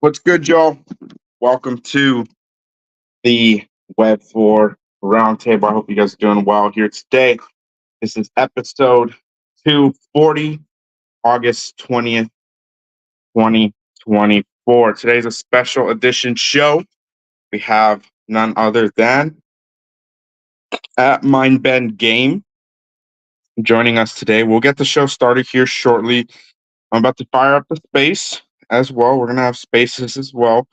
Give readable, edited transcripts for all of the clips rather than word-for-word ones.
What's good, y'all? Welcome to the Web4 Roundtable. I hope you guys are doing well here today. This is episode 240, August 20th, 2024. Today's a special edition show. We have none other than at Mindbend Game joining us today. We'll get the show started here shortly. I'm about to fire up the space as well. We're going to have spaces as well.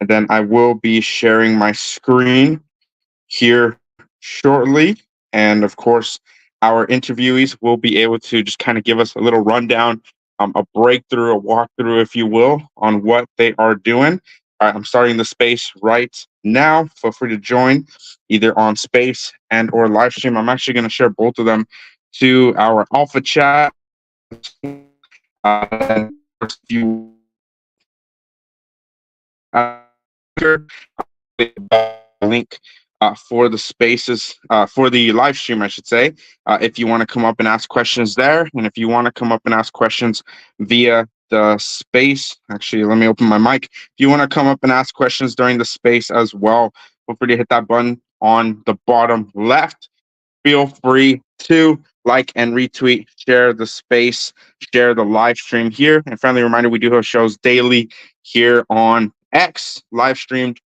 And then I will be sharing my screen here shortly. And of course, our interviewees will be able to just kind of give us a little rundown, a breakthrough, a walkthrough, if you will, on what they are doing. All right, I'm starting the space right now. Feel free to join either on space and or live stream. I'm actually going to share both of them to our alpha chat. And if you link for the spaces for the live stream, I should say, if you want to come up and ask questions there, and if you want to come up and ask questions via the space, actually, let me open my mic. If you want to come up and ask questions during the space as well, feel free to hit that button on the bottom left. Feel free to like and retweet, share the space, share the live stream here. And friendly reminder, we do have shows daily here on X, live streamed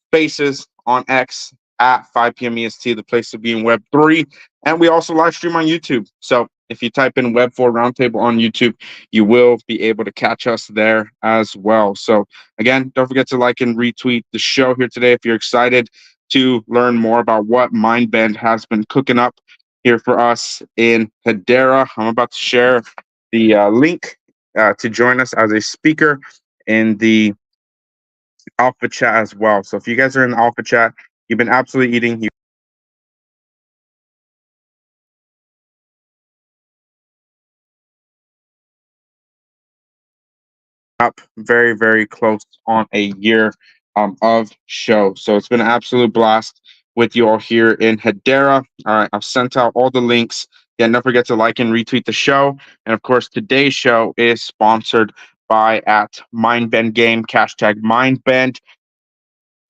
spaces on X at 5 p.m. EST, the place to be in Web3. And we also live stream on YouTube. So if you type in Web4 Roundtable on YouTube, you will be able to catch us there as well. So again, don't forget to like and retweet the show here today if you're excited to learn more about what Mindbend has been cooking up here for us in Hedera. I'm about to share the link to join us as a speaker in the alpha chat as well. So if you guys are in the alpha chat, you've been absolutely eating. You up very, very close on a year of show. So it's been an absolute blast with you all here in Hedera. All right, I've sent out all the links. Yeah, don't forget to like and retweet the show. And of course, today's show is sponsored by at Mindbend Game, hashtag Mindbend.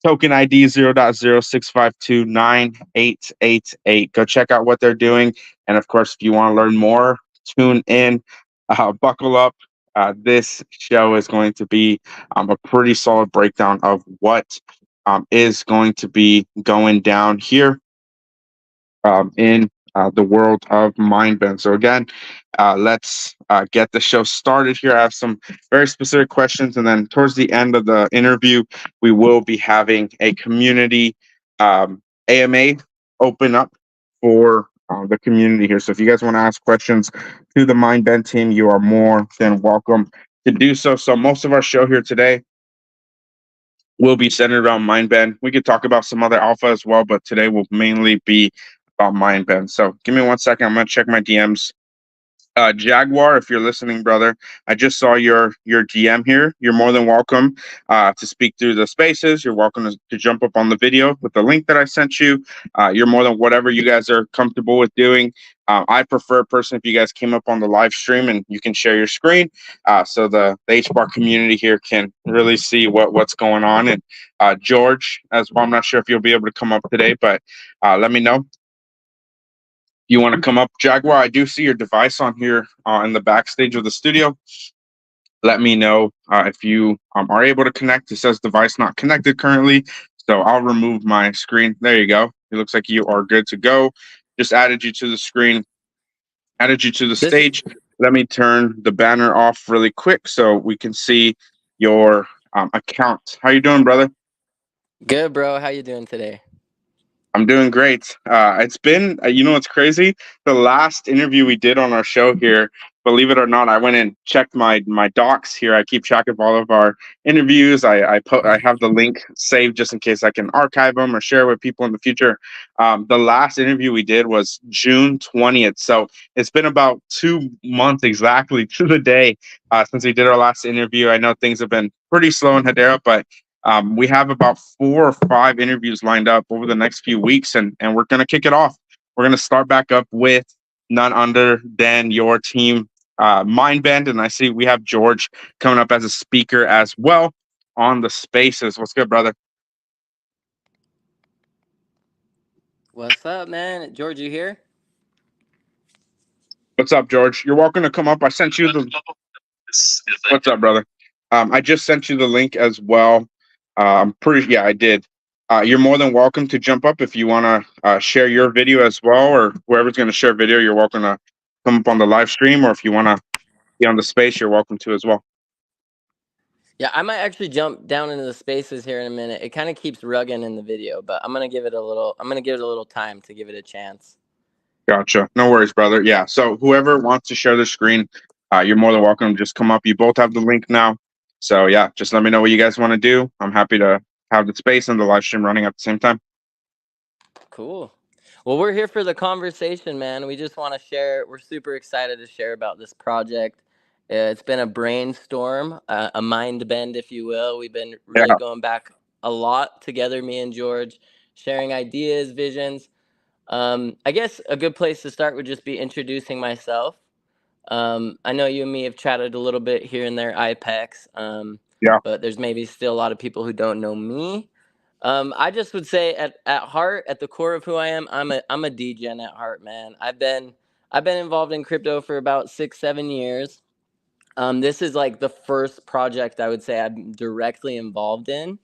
Token ID 0.065298888. Go check out what they're doing. And of course, if you want to learn more, tune in, buckle up. This show is going to be a pretty solid breakdown of what is going to be going down here in the world of Mindbend. So again, let's get the show started here. I have some very specific questions, and then towards the end of the interview, we will be having a community AMA open up for the community here. So if you guys want to ask questions to the Mindbend team, you are more than welcome to do so. So most of our show here today will be centered around Mindbend. We could talk about some other alpha as well, but today will mainly be about Mindbend. So give me 1 second. I'm going to check my DMs. Jaguar, if you're listening, brother, I just saw your DM here. You're more than welcome to speak through the spaces. You're welcome to jump up on the video with the link that I sent you. You're more than whatever you guys are comfortable with doing. I prefer personally if you guys came up on the live stream and you can share your screen so the HBAR community here can really see what's going on. And George as well, I'm not sure if you'll be able to come up today, but let me know. You want to come up, Jaguar? I do see your device on here in the backstage of the studio. Let me know if you are able to connect. It says device not connected currently. So I'll remove my screen. There you go. It looks like you are good to go. Just added you to the screen, added you to the stage. Let me turn the banner off really quick so we can see your account. How you doing, brother? Good, bro. How you doing today? I'm doing great. It's been, it's crazy. The last interview we did on our show here, believe it or not, I went and checked my docs here. I keep track of all of our interviews. I have the link saved just in case I can archive them or share with people in the future. The last interview we did was June 20th. So it's been about 2 months exactly to the day since we did our last interview. I know things have been pretty slow in Hedera, but we have about 4 or 5 interviews lined up over the next few weeks, and we're going to kick it off. We're going to start back up with none other than your team, Mindbend, and I see we have George coming up as a speaker as well. on the spaces. What's good, brother? What's up, man? George, you here? What's up, George? You're welcome to come up. I sent you the. What's up, brother? I just sent you the link as well. Yeah, I did. You're more than welcome to jump up if you want to share your video as well, or whoever's going to share video, you're welcome to come up on the live stream, or if you want to be on the space, you're welcome to as well. Yeah, I might actually jump down into the spaces here in a minute. It kind of keeps rugging in the video, but I'm gonna give it a little time to give it a chance. Gotcha. No worries, brother. Yeah. So whoever wants to share the screen, you're more than welcome. Just come up. You both have the link now. So yeah, just let me know what you guys want to do. I'm happy to have the space and the live stream running at the same time. Cool. Well, we're here for the conversation, man. We just want to share. We're super excited to share about this project. It's been a brainstorm, a mind bend, if you will. We've been really going back a lot together, me and George, sharing ideas, visions. I guess a good place to start would just be introducing myself. I know you and me have chatted a little bit here and there, IPEX, but there's maybe still a lot of people who don't know me. I just would say at heart, at the core of who I am, I'm a degen at heart, man. I've been involved in crypto for about 6-7 years. This is like the first project I would say I'm directly involved in.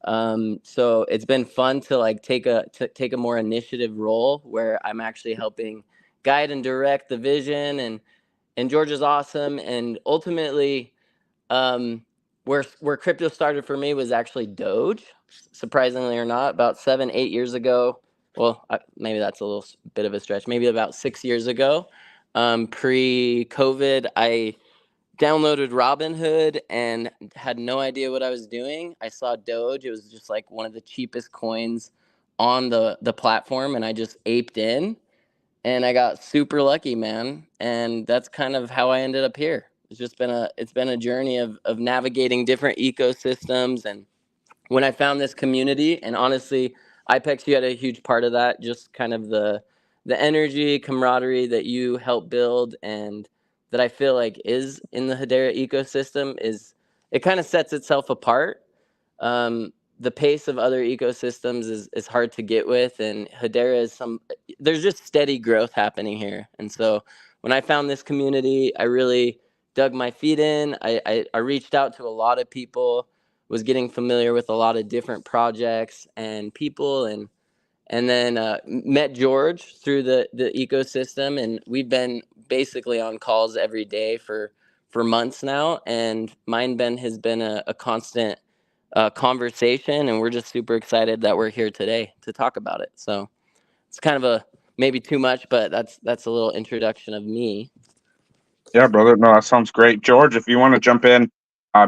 So it's been fun to like take a more initiative role where I'm actually helping guide and direct the vision, and George is awesome. And ultimately, where crypto started for me was actually Doge, surprisingly or not, about 7-8 years ago. Well, maybe that's a little bit of a stretch. Maybe about 6 years ago, pre-COVID, I downloaded Robinhood and had no idea what I was doing. I saw Doge. It was just like one of the cheapest coins on the platform, and I just aped in, and I got super lucky, man. And that's kind of how I ended up here. It's been a journey of navigating different ecosystems. And when I found this community, and honestly, IPEX, you had a huge part of that, just kind of the energy, camaraderie that you help build, and that I feel like is in the Hedera ecosystem, is it kind of sets itself apart. The pace of other ecosystems is hard to get with, and Hedera is there's just steady growth happening here. And so when I found this community, I really dug my feet in. I reached out to a lot of people, was getting familiar with a lot of different projects and people, and then met George through the ecosystem, and we've been basically on calls every day for months now. And Mindbend has been a constant conversation, and we're just super excited that we're here today to talk about it. So it's kind of a maybe too much, but that's a little introduction of me. Yeah, brother. No, that sounds great. George, if you want to jump in,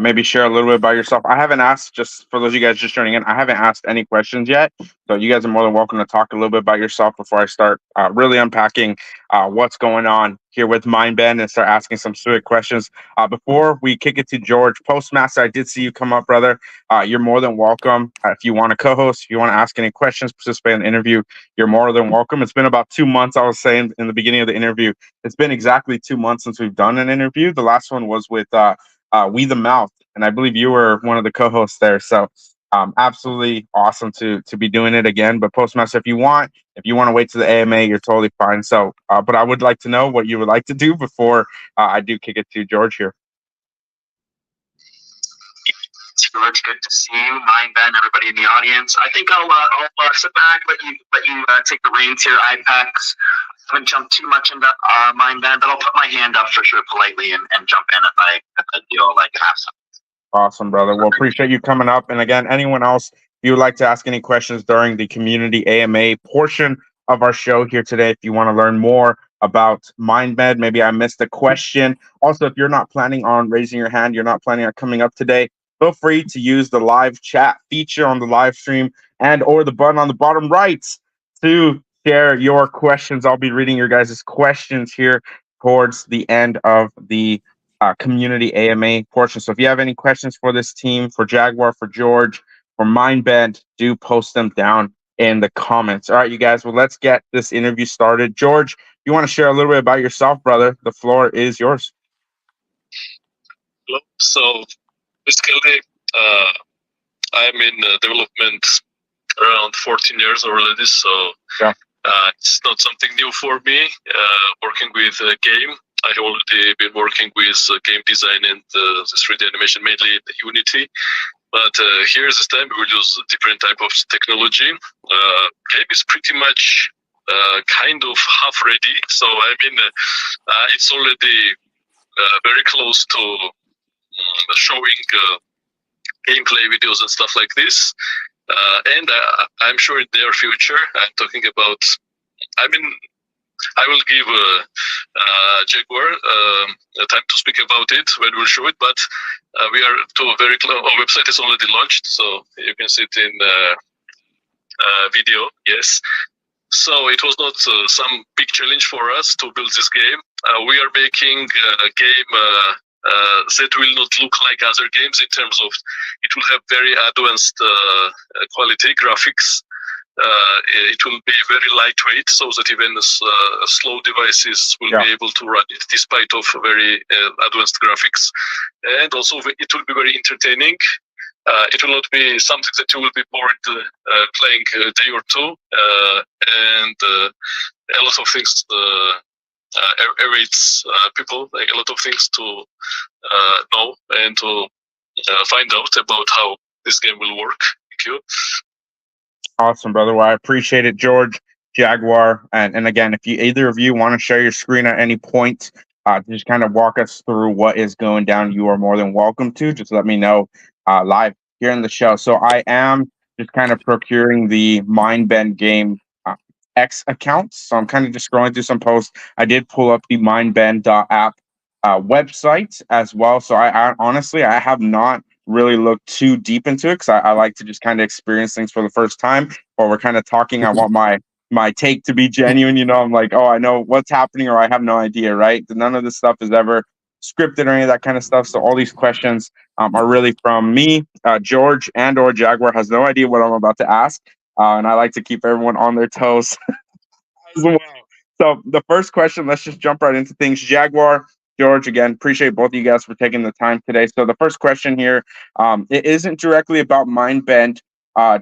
maybe share a little bit about yourself. I haven't asked, just for those of you guys just joining in, I haven't asked any questions yet. So you guys are more than welcome to talk a little bit about yourself before I start really unpacking what's going on here with Mindbend and start asking some specific questions. Before we kick it to George, Postmaster, I did see you come up, brother. You're more than welcome. If you want to co-host, if you want to ask any questions, participate in the interview, you're more than welcome. It's been about 2 months, I was saying in the beginning of the interview. It's been exactly 2 months since we've done an interview. The last one was with We the Mouth, and I believe you were one of the co-hosts there. So absolutely awesome to be doing it again. But Postmaster, if you want to wait to the AMA, you're totally fine. So, but I would like to know what you would like to do before I do kick it to George here. George, good to see you. Mindbend, everybody in the audience. I think I'll sit back, let you take the reins here. IPEX. I haven't jumped too much into Mindbend, but I'll put my hand up for sure politely and jump in if I feel like I have some. Awesome, brother. Well, appreciate you coming up. And again, anyone else, if you would like to ask any questions during the community AMA portion of our show here today, if you want to learn more about Mindbend, maybe I missed a question. Also, if you're not planning on raising your hand, you're not planning on coming up today, feel free to use the live chat feature on the live stream and or the button on the bottom right to share your questions. I'll be reading your guys' questions here towards the end of the community AMA portion. So if you have any questions for this team, for Jaguar, for George, for Mindbend, do post them down in the comments. All right, you guys, well, let's get this interview started. George, you want to share a little bit about yourself, brother? The floor is yours. So basically, I'm in development around 14 years already, so it's not something new for me. Working with a game, I've already been working with game design and 3D animation, mainly in Unity. But here's this time we will use a different type of technology. Game is pretty much kind of half ready, so I mean it's already very close to showing gameplay videos and stuff like this. And I'm sure in the near future, I'm talking about, I mean, I will give Jaguar time to speak about it when we'll show it, but we are to a very close. Our website is already launched, so you can see it in video, yes. So it was not some big challenge for us to build this game. We are making a game that will not look like other games in terms of it will have very advanced quality graphics. It will be very lightweight, so that even slow devices will be able to run it despite of very advanced graphics. And also it will be very entertaining. It will not be something that you will be bored playing a day or two, and a lot of things awaits people, like a lot of things to know and to find out about how this game will work. Thank you. Awesome, brother. Well, I appreciate it, George, Jaguar. And again, if you either of you want to share your screen at any point, to just kind of walk us through what is going down, you are more than welcome to. Just let me know live here in the show. So I am just kind of procuring the Mindbend game X accounts. So I'm kind of just scrolling through some posts. I did pull up the mindbend.app website as well. So I honestly, I have not really looked too deep into it because I like to just kind of experience things for the first time. While we're kind of talking, I want my take to be genuine. You know, I'm like, oh, I know what's happening, or I have no idea, right? None of this stuff is ever scripted or any of that kind of stuff. So all these questions are really from me. George and or Jaguar has no idea what I'm about to ask. And I like to keep everyone on their toes as well. So the first question, let's just jump right into things. Jaguar, George, again, appreciate both of you guys for taking the time today. So the first question here, it isn't directly about Mindbend.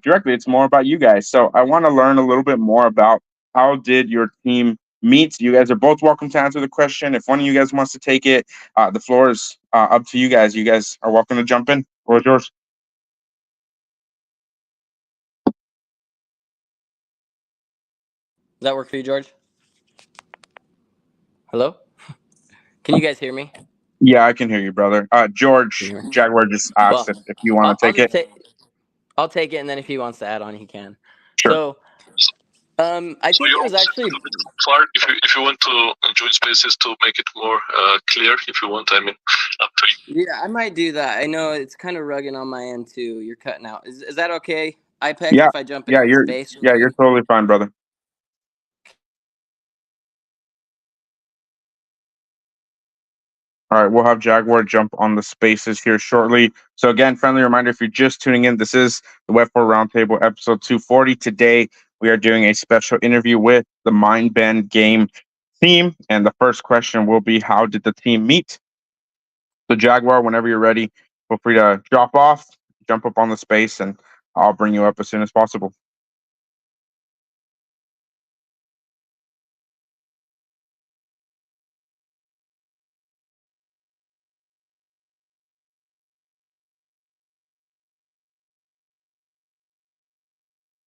Directly, it's more about you guys. So I want to learn a little bit more about how did your team meet? You guys are both welcome to answer the question. If one of you guys wants to take it, the floor is up to you guys. You guys are welcome to jump in. Or George. Does that work for you, George? Hello? Can you guys hear me? Yeah, I can hear you, brother. George, Jaguar just asked if you want to take it. I'll take it, and then if he wants to add on, he can. Sure. So, I think it was actually... Clark, if you want to join spaces to make it more clear, if you want, I mean, up to you. Yeah, I might do that. I know it's kind of rugged on my end, too. You're cutting out. Is that okay, IPEX, if I jump into space? Yeah, you're totally fine, brother. All right, we'll have Jaguar jump on the spaces here shortly. So again, friendly reminder, if you're just tuning in, this is the WEB4 Roundtable episode 240. Today, we are doing a special interview with the Mindbend game team. And the first question will be, how did the team meet? So Jaguar, whenever you're ready, feel free to drop off, jump up on the space, and I'll bring you up as soon as possible.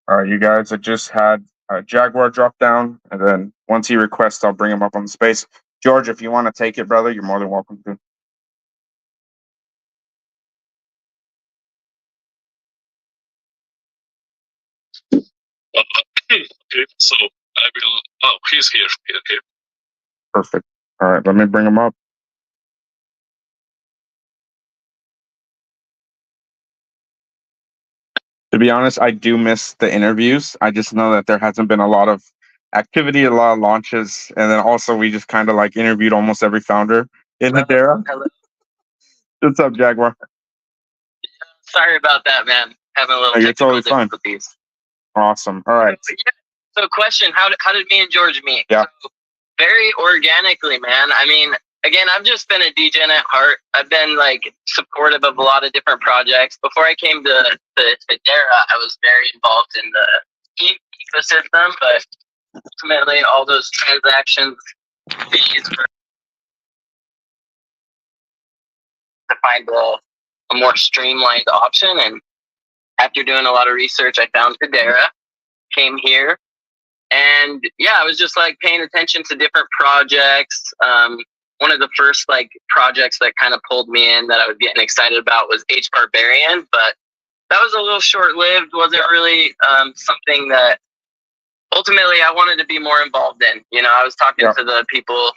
All right, you guys, I just had Jaguar drop down, and then once he requests, I'll bring him up on the space. George, if you want to take it, brother, you're more than welcome to. Okay, so I will. Oh, he's here. Okay. Perfect. All right, let me bring him up. To be honest, I do miss the interviews. I just know that there hasn't been a lot of activity, a lot of launches, and then also we just kind of like interviewed almost every founder in Hedera. Hello. What's up, Jaguar? Sorry about that, man. Having a little technical difficulties. Awesome. All right. So question, how did me and George meet? Yeah. So, very organically, man. I mean, again, I've just been a degen at heart. I've been like supportive of a lot of different projects. Before I came to Dara, I was very involved in the ecosystem, but ultimately all those transactions fees were to find a more streamlined option. And after doing a lot of research, I found Hedera, came here, and yeah, I was just like paying attention to different projects. One of the first like projects that kind of pulled me in that I was getting excited about was H Barbarian, but that was a little short-lived. Wasn't really something that ultimately I wanted to be more involved in. You know, I was talking to the people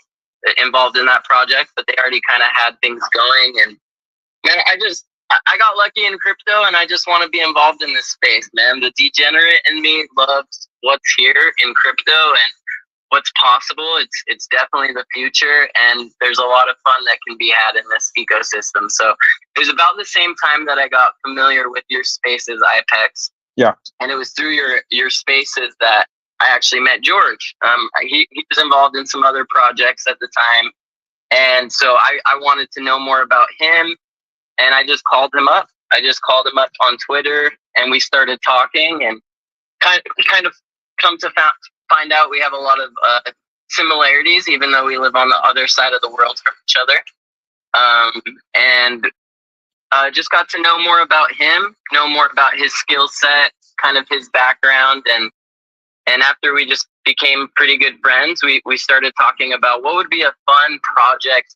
involved in that project, but they already kind of had things going. And man, I got lucky in crypto, and I just want to be involved in this space, man. The degenerate in me loves what's here in crypto and what's possible. It's definitely the future, and there's a lot of fun that can be had in this ecosystem. So it was about the same time that I got familiar with your spaces, IPEX. Yeah. And it was through your spaces that I actually met George. He was involved in some other projects at the time. And so I wanted to know more about him, and I just called him up. I just called him up on Twitter, and we started talking, and kind of come to find out we have a lot of similarities, even though we live on the other side of the world from each other. And just got to know more about him, know more about his skill set, kind of his background. And after we just became pretty good friends, we started talking about what would be a fun project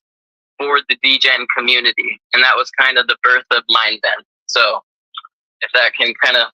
for the degen community. And that was kind of the birth of Mindbend. So if that can kind of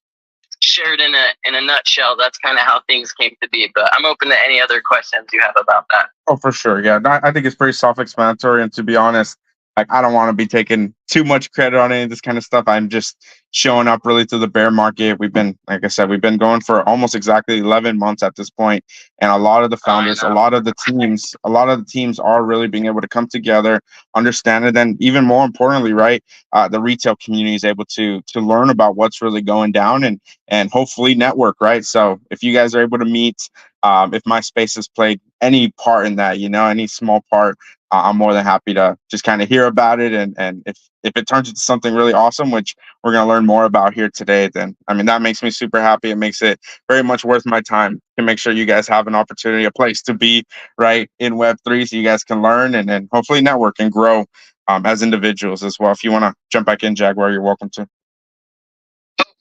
share it in a nutshell, that's kind of how things came to be. But I'm open to any other questions you have about that. Oh, for sure. Yeah, I think it's pretty self-explanatory. And to be honest, like, I don't want to be taking too much credit on any of this kind of stuff. I'm just showing up really to the bear market. We've been, like I said, we've been going for almost exactly 11 months at this point. And a lot of the founders, a lot of the teams are really being able to come together, understand it. And even more importantly, right, the retail community is able to learn about what's really going down and hopefully network, right? So if you guys are able to meet, if my space has played any part in that, you know, any small part, I'm more than happy to just kind of hear about it. And if it turns into something really awesome, which we're going to learn more about here today, then, I mean, that makes me super happy. It makes it very much worth my time to make sure you guys have an opportunity, a place to be, right, in Web3, so you guys can learn and hopefully network and grow as individuals as well. If you want to jump back in, Jaguar, you're welcome to.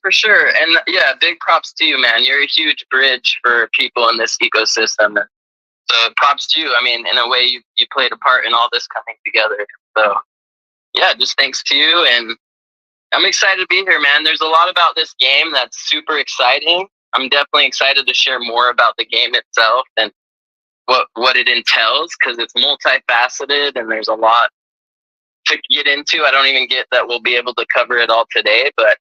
For sure. And yeah, big props to you, man. You're a huge bridge for people in this ecosystem. So props to you. I mean, in a way, you played a part in all this coming together. So yeah, just thanks to you. And I'm excited to be here, man. There's a lot about this game that's super exciting. I'm definitely excited to share more about the game itself and what it entails, because it's multifaceted and there's a lot to get into. I don't even get that we'll be able to cover it all today, but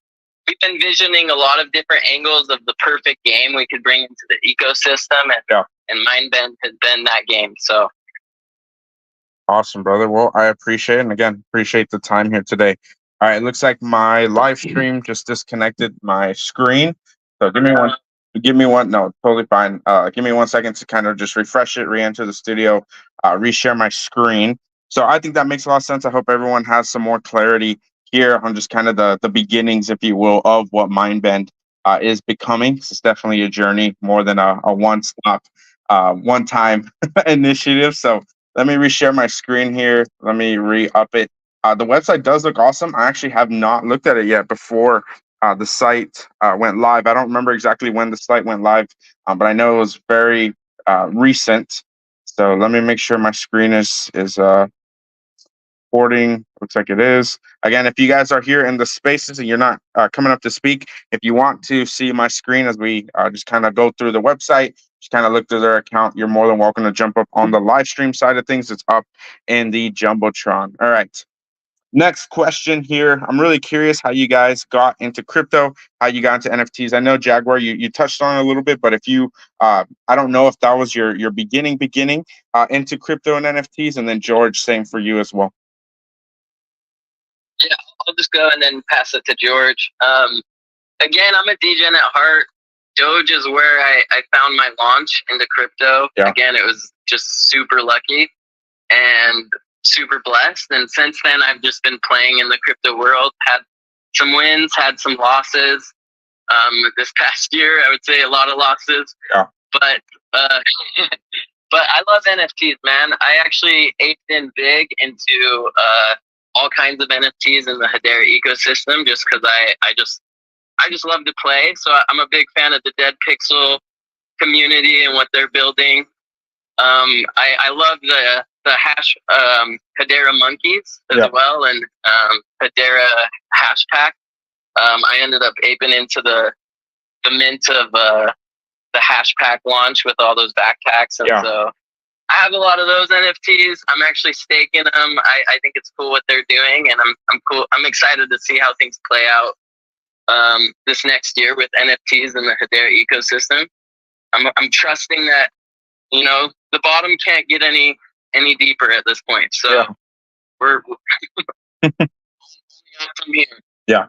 we've been visioning a lot of different angles of the perfect game we could bring into the ecosystem, and Mindbend has been that game. So awesome, brother. Well, I appreciate it. And again, appreciate the time here today. All right, it looks like my live stream just disconnected my screen. So give me one. No, totally fine. Give me 1 second to kind of just refresh it, re-enter the studio, reshare my screen. So I think that makes a lot of sense. I hope everyone has some more clarity here on just kind of the beginnings, if you will, of what Mindbend is becoming. It's definitely a journey more than a one-stop, one-time initiative. So let me reshare my screen here. Let me re-up it. The website does look awesome. I actually have not looked at it yet before the site went live. I don't remember exactly when the site went live, but I know it was very recent. So let me make sure my screen is recording. Looks like it is. Again, if you guys are here in the spaces and you're not coming up to speak, if you want to see my screen as we just kind of go through the website, just kind of look through their account, you're more than welcome to jump up on the live stream side of things. It's up in the Jumbotron. All right. Next question here. I'm really curious how you guys got into crypto, how you got into NFTs. I know, Jaguar, you touched on it a little bit, but if you, I don't know if that was your beginning into crypto and NFTs, and then George, same for you as well. Yeah, I'll just go and then pass it to George. Again, I'm a degen at heart. Doge is where I found my launch into crypto. Yeah. Again, it was just super lucky. And super blessed. And since then, I've just been playing in the crypto world, had some wins, had some losses. This past year, I would say a lot of losses. Yeah. But but I love NFTs, man. I actually aped in big into all kinds of NFTs in the Hedera ecosystem, just because I just love to play. So I'm a big fan of the Dead Pixel community and what they're building. I love the hash Hedera monkeys as well, and Hedera hash pack. I ended up aping into the mint of the hash pack launch with all those backpacks, and so I have a lot of those NFTs. I'm actually staking them. I think it's cool what they're doing, and I'm excited to see how things play out this next year with NFTs in the Hedera ecosystem. I'm trusting that, you know, the bottom can't get any deeper at this point. So we're only up from here. Yeah,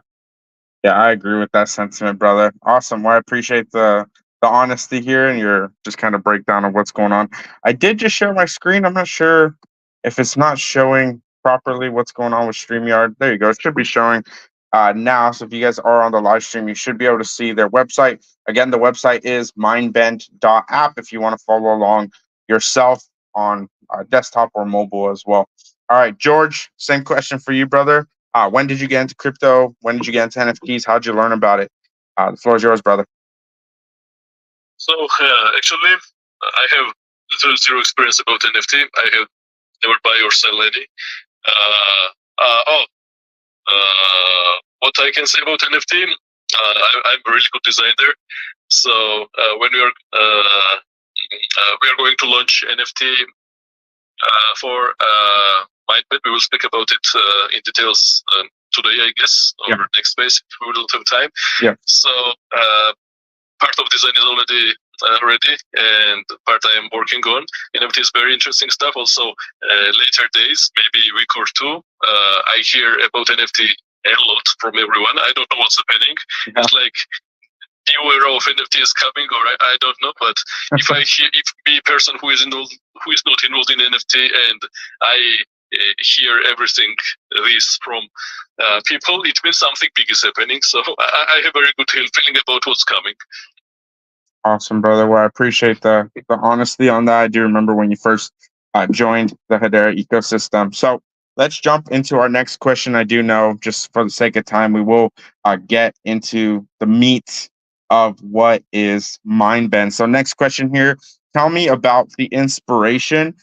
I agree with that sentiment, brother. Awesome. Well, I appreciate the honesty here and your just kind of breakdown of what's going on. I did just share my screen. I'm not sure if it's not showing properly what's going on with StreamYard. There you go. It should be showing now. So if you guys are on the live stream, you should be able to see their website. Again, the website is mindbend.app if you want to follow along yourself on desktop or mobile as well. All right, George, same question for you, brother. When did you get into crypto? When did you get into NFTs? How'd you learn about it? The floor is yours, brother. So actually, I have zero experience about NFT. I have never buy or sell any. What I can say about NFT, I'm a really good designer. So when we are going to launch NFT for Mindbend, we will speak about it in details today, I guess, or next space if we don't have time. Yeah. So part of design is already ready, and part I am working on. NFT is very interesting stuff. Also, later days, maybe a week or two, I hear about NFT a lot from everyone. I don't know what's happening. Yeah. It's like new era of NFT is coming, or I don't know. But if I hear, if me person who is not involved in NFT, and I hear everything this from people, it means something big is happening. So I have a very good feeling about what's coming. Awesome, brother. Well, I appreciate the honesty on that. I do remember when you first joined the Hedera ecosystem. So let's jump into our next question. I do know, just for the sake of time, we will get into the meat of what is Mindbend. So next question here. Tell me about the inspiration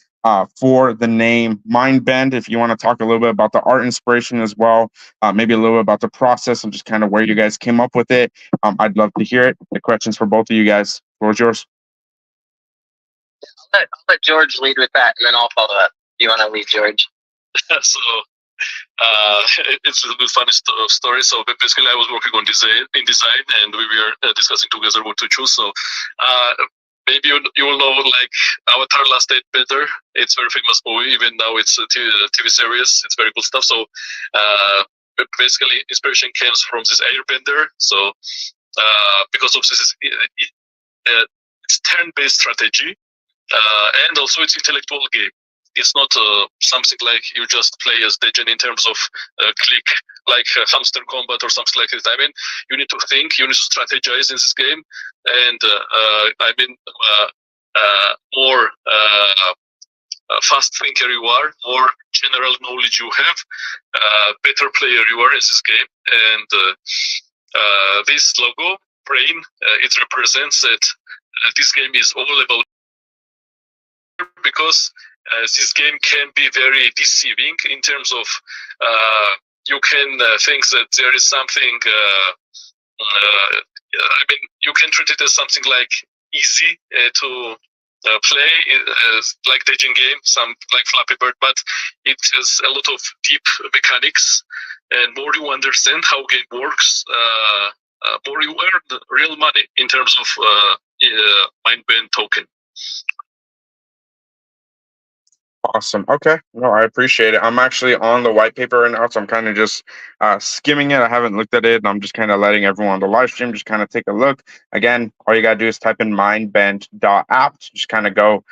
for the name Mindbend. If you want to talk a little bit about the art inspiration as well, maybe a little bit about the process and just kind of where you guys came up with it. I'd love to hear it. The questions for both of you guys. What was yours? I'll let George lead with that, and then I'll follow up. Do you want to lead, George? So it's a bit funny story. So basically, I was working on design, and we were discussing together what to choose. So maybe you will know, like, Avatar: Last Airbender. It's a very famous movie. Even now, it's a TV series. It's very cool stuff. So basically, inspiration comes from this Airbender. So because of this, it's turn-based strategy, and also it's intellectual game. It's not something like you just play as Dejan in terms of click, like hamster combat or something like that. I mean, you need to think, you need to strategize in this game, and more fast thinker you are, more general knowledge you have, better player you are in this game. And this logo, brain, it represents that this game is all about, because this game can be very deceiving in terms of you can think that there is something, you can treat it as something like easy to play, like Dejin game, some like Flappy Bird, but it has a lot of deep mechanics, and more you understand how game works, more you earn real money in terms of Mindbend token. Awesome. Okay. No, I appreciate it. I'm actually on the white paper right now, so I'm kind of just skimming it. I haven't looked at it, and I'm just kind of letting everyone on the live stream just kind of take a look. Again, all you gotta do is type in mindbend.app. Just kind of go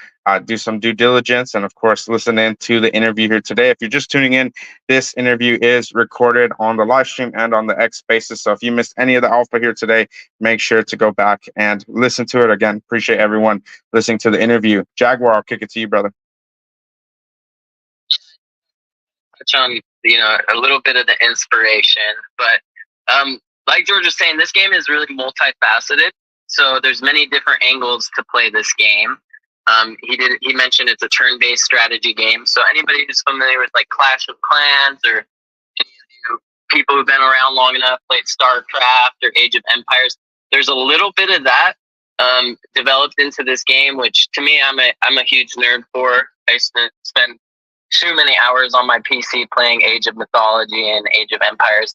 do some due diligence, and of course, listen in to the interview here today. If you're just tuning in, this interview is recorded on the live stream and on the X Spaces. So if you missed any of the alpha here today, make sure to go back and listen to it. Again, appreciate everyone listening to the interview. Jaguar, I'll kick it to you, brother. Touch on a little bit of the inspiration, but like George was saying, this game is really multifaceted, so there's many different angles to play this game. He mentioned it's a turn-based strategy game, so anybody who's familiar with like Clash of Clans, or any of you people who've been around long enough, played StarCraft or Age of Empires, there's a little bit of that developed into this game, which to me I'm a huge nerd for. I spend too many hours on my PC playing Age of Mythology and Age of Empires.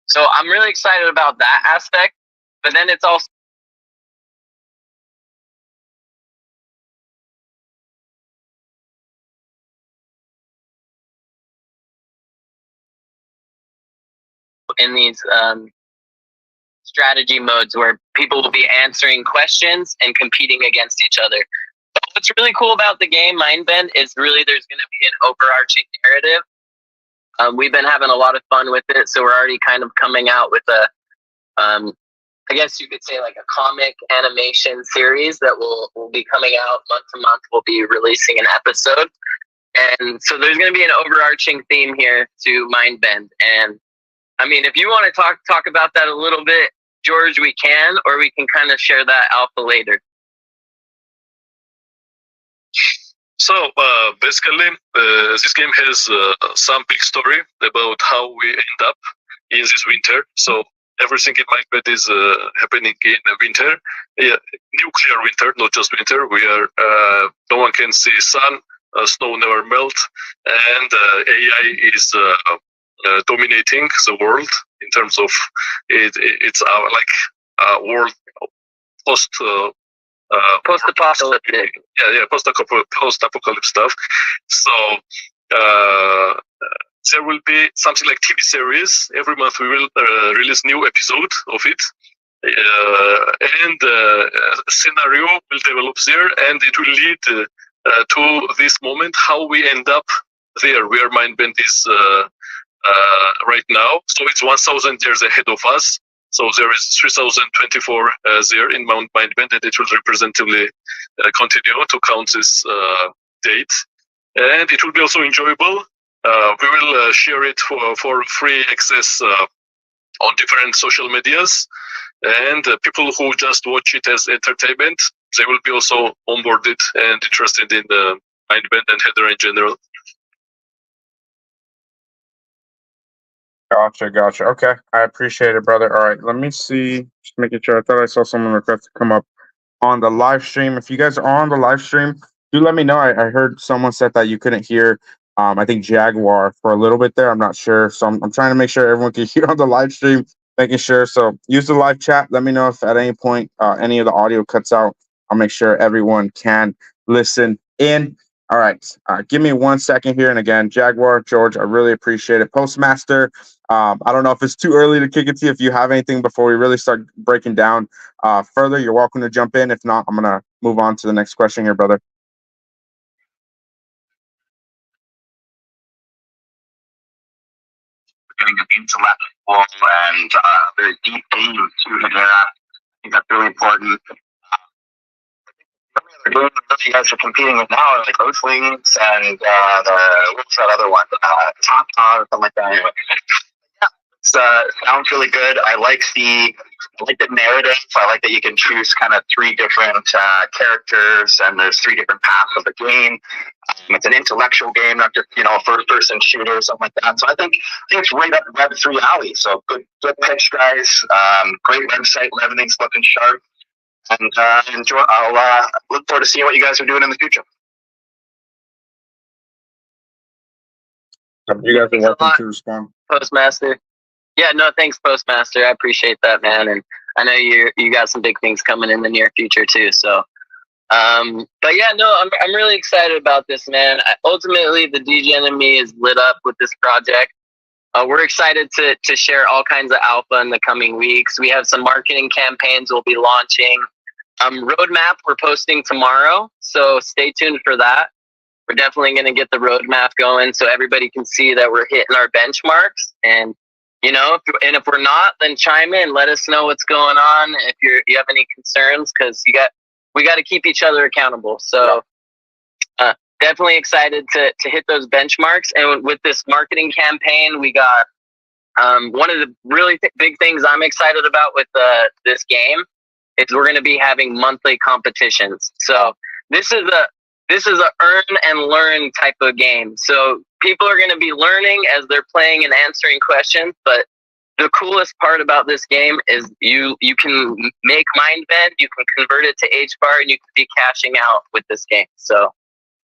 So I'm really excited about that aspect. But then it's also in these strategy modes where people will be answering questions and competing against each other. But what's really cool about the game Mindbend is really there's going to be an overarching narrative. We've been having a lot of fun with it, so we're already kind of coming out with a, I guess you could say like a comic animation series that will be coming out month to month. We'll be releasing an episode. And so there's going to be an overarching theme here to Mindbend. And I mean, if you want to talk about that a little bit, George, we can, or we can kind of share that alpha later. So basically, this game has some big story about how we end up in this winter. So everything in Mindbend is happening in winter, nuclear winter, not just winter. We are no one can see sun, snow never melt, and AI is dominating the world in terms of it's world post. Post-apocalyptic. Yeah, post-apocalypse stuff. So there will be something like TV series. Every month we will release new episode of it. And scenario will develop there, and it will lead to this moment, how we end up there, where Mindbend is right now. So it's 1,000 years ahead of us. So there is 3024 there in Mount Mindbend, and it will representatively continue to count this date. And it will be also enjoyable. We will share it for free access on different social medias. And people who just watch it as entertainment, they will be also onboarded and interested in the Mindbend and Heather in general. Gotcha. Okay. I appreciate it, brother. All right. Let me see. Just making sure. I thought I saw someone request to come up on the live stream. If you guys are on the live stream, do let me know. I heard someone said that you couldn't hear, I think Jaguar for a little bit there. I'm not sure. So I'm trying to make sure everyone can hear on the live stream, making sure. So use the live chat. Let me know if at any point any of the audio cuts out. I'll make sure everyone can listen in. All right. Give me 1 second here. And again, Jaguar, George, I really appreciate it. Postmaster, I don't know if it's too early to kick it to you. If you have anything before we really start breaking down further, you're welcome to jump in. If not, I'm going to move on to the next question here, brother. Getting an intellectual and very deep game too here. I think that's really important. The game that you guys are competing with now are like Roach Wings and what's that other one? Top or something like that. Anyway. Sounds really good. I like the narrative. I like that you can choose kind of 3 different characters, and there's 3 different paths of the game. It's an intellectual game, not just a first-person shooter or something like that. So I think it's right up Web3 alley. So good pitch, guys. Great website. Everything's looking sharp. And enjoy. I'll look forward to seeing what you guys are doing in the future. You guys are welcome to respond. Postmaster. Yeah, no, thanks, Postmaster. I appreciate that, man. And I know you got some big things coming in the near future too. So But yeah, no, I'm really excited about this, man. Ultimately, the DJ and me is lit up with this project. We're excited to share all kinds of alpha in the coming weeks. We have some marketing campaigns we'll be launching. Roadmap we're posting tomorrow, so stay tuned for that. We're definitely going to get the roadmap going so everybody can see that we're hitting our benchmarks. And if we're not, then chime in, let us know what's going on. If you have any concerns, because we got to keep each other accountable. So definitely excited to hit those benchmarks. And with this marketing campaign, we got one of the really big things I'm excited about with this game is we're going to be having monthly competitions. So this is a earn and learn type of game. So people are going to be learning as they're playing and answering questions. But the coolest part about this game is you can make Mindbend, you can convert it to HBAR, and you can be cashing out with this game. So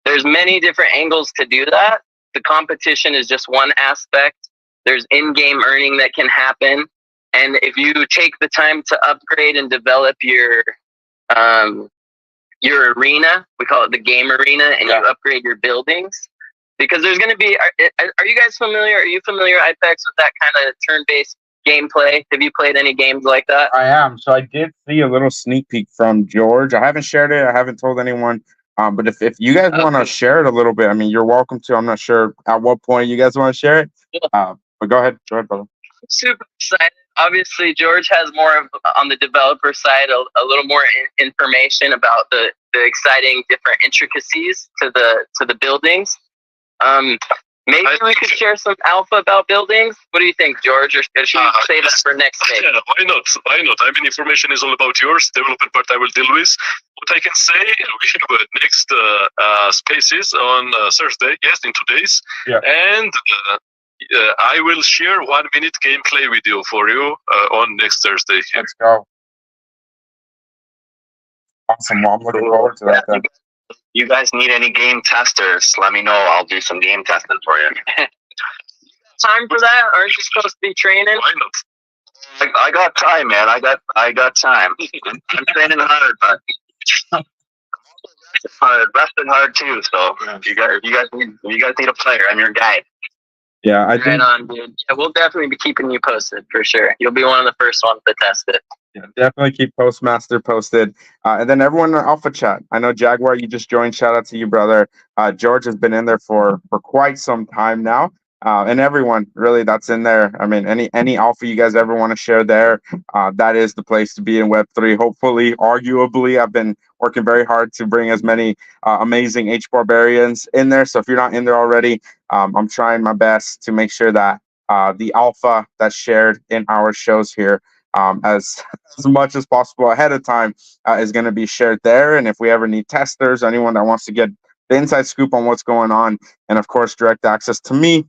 there's many different angles to do that. The competition is just one aspect. There's in-game earning that can happen. And if you take the time to upgrade and develop your arena, we call it the game arena, and you upgrade your buildings, because there's going to be, are you guys familiar, are you familiar, Ipex, with that kind of turn-based gameplay? Have you played any games like that? I am. So I did see a little sneak peek from George. I haven't shared it. I haven't told anyone. But if you guys want to share it a little bit, I mean, you're welcome to. I'm not sure at what point you guys want to share it. But go ahead, brother. I'm super excited. Obviously, George has more of, on the developer side, a little more information about the exciting different intricacies to the buildings. Maybe we could share some alpha about buildings. What do you think, George? Or should we save that for next stage? Yeah, why not? Why not? I mean, information is all about yours. Development part I will deal with. What I can say, we have next spaces on Thursday. Yes, in 2 days. Yeah. And I will share 1 minute gameplay video for you on next Thursday. Let's go. Awesome. Well, I'm looking forward to that. Then. You guys need any game testers? Let me know. I'll do some game testing for you. Time for that? Aren't you supposed to be training? Why not? I got time, man. I got time. I'm training hard, but resting hard too. So you guys need a player. I'm your guy. Yeah, I think. Right on, dude. Yeah, we'll definitely be keeping you posted for sure. You'll be one of the first ones to test it. Yeah, definitely keep Postmaster posted. And then everyone in Alpha Chat. I know Jaguar, you just joined. Shout out to you, brother. George has been in there for quite some time now. And everyone really that's in there. I mean, any alpha you guys ever want to share there, that is the place to be in Web3. Hopefully, arguably, I've been working very hard to bring as many amazing H barbarians in there. So if you're not in there already, I'm trying my best to make sure that the alpha that's shared in our shows here, as much as possible ahead of time, is going to be shared there. And if we ever need testers, anyone that wants to get the inside scoop on what's going on, and of course, direct access to me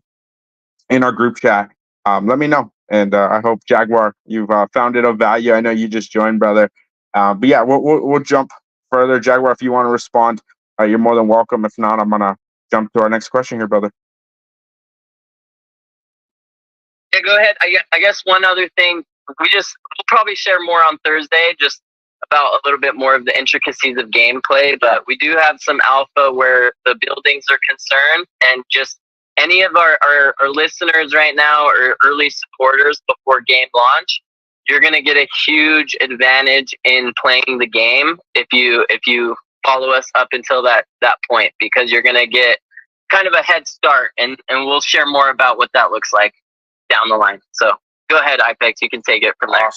in our group chat, let me know. And I hope, Jaguar, you've found it of value. I know you just joined, brother. But yeah, we'll jump further. Jaguar, if you want to respond, you're more than welcome. If not, I'm going to jump to our next question here, brother. Yeah, go ahead. I guess one other thing, we'll probably share more on Thursday, just about a little bit more of the intricacies of gameplay. But we do have some alpha where the buildings are concerned, and just any of our listeners right now or early supporters before game launch, you're going to get a huge advantage in playing the game if you follow us up until that point, because you're going to get kind of a head start, and we'll share more about what that looks like down the line. So go ahead, Ipex, you can take it from there.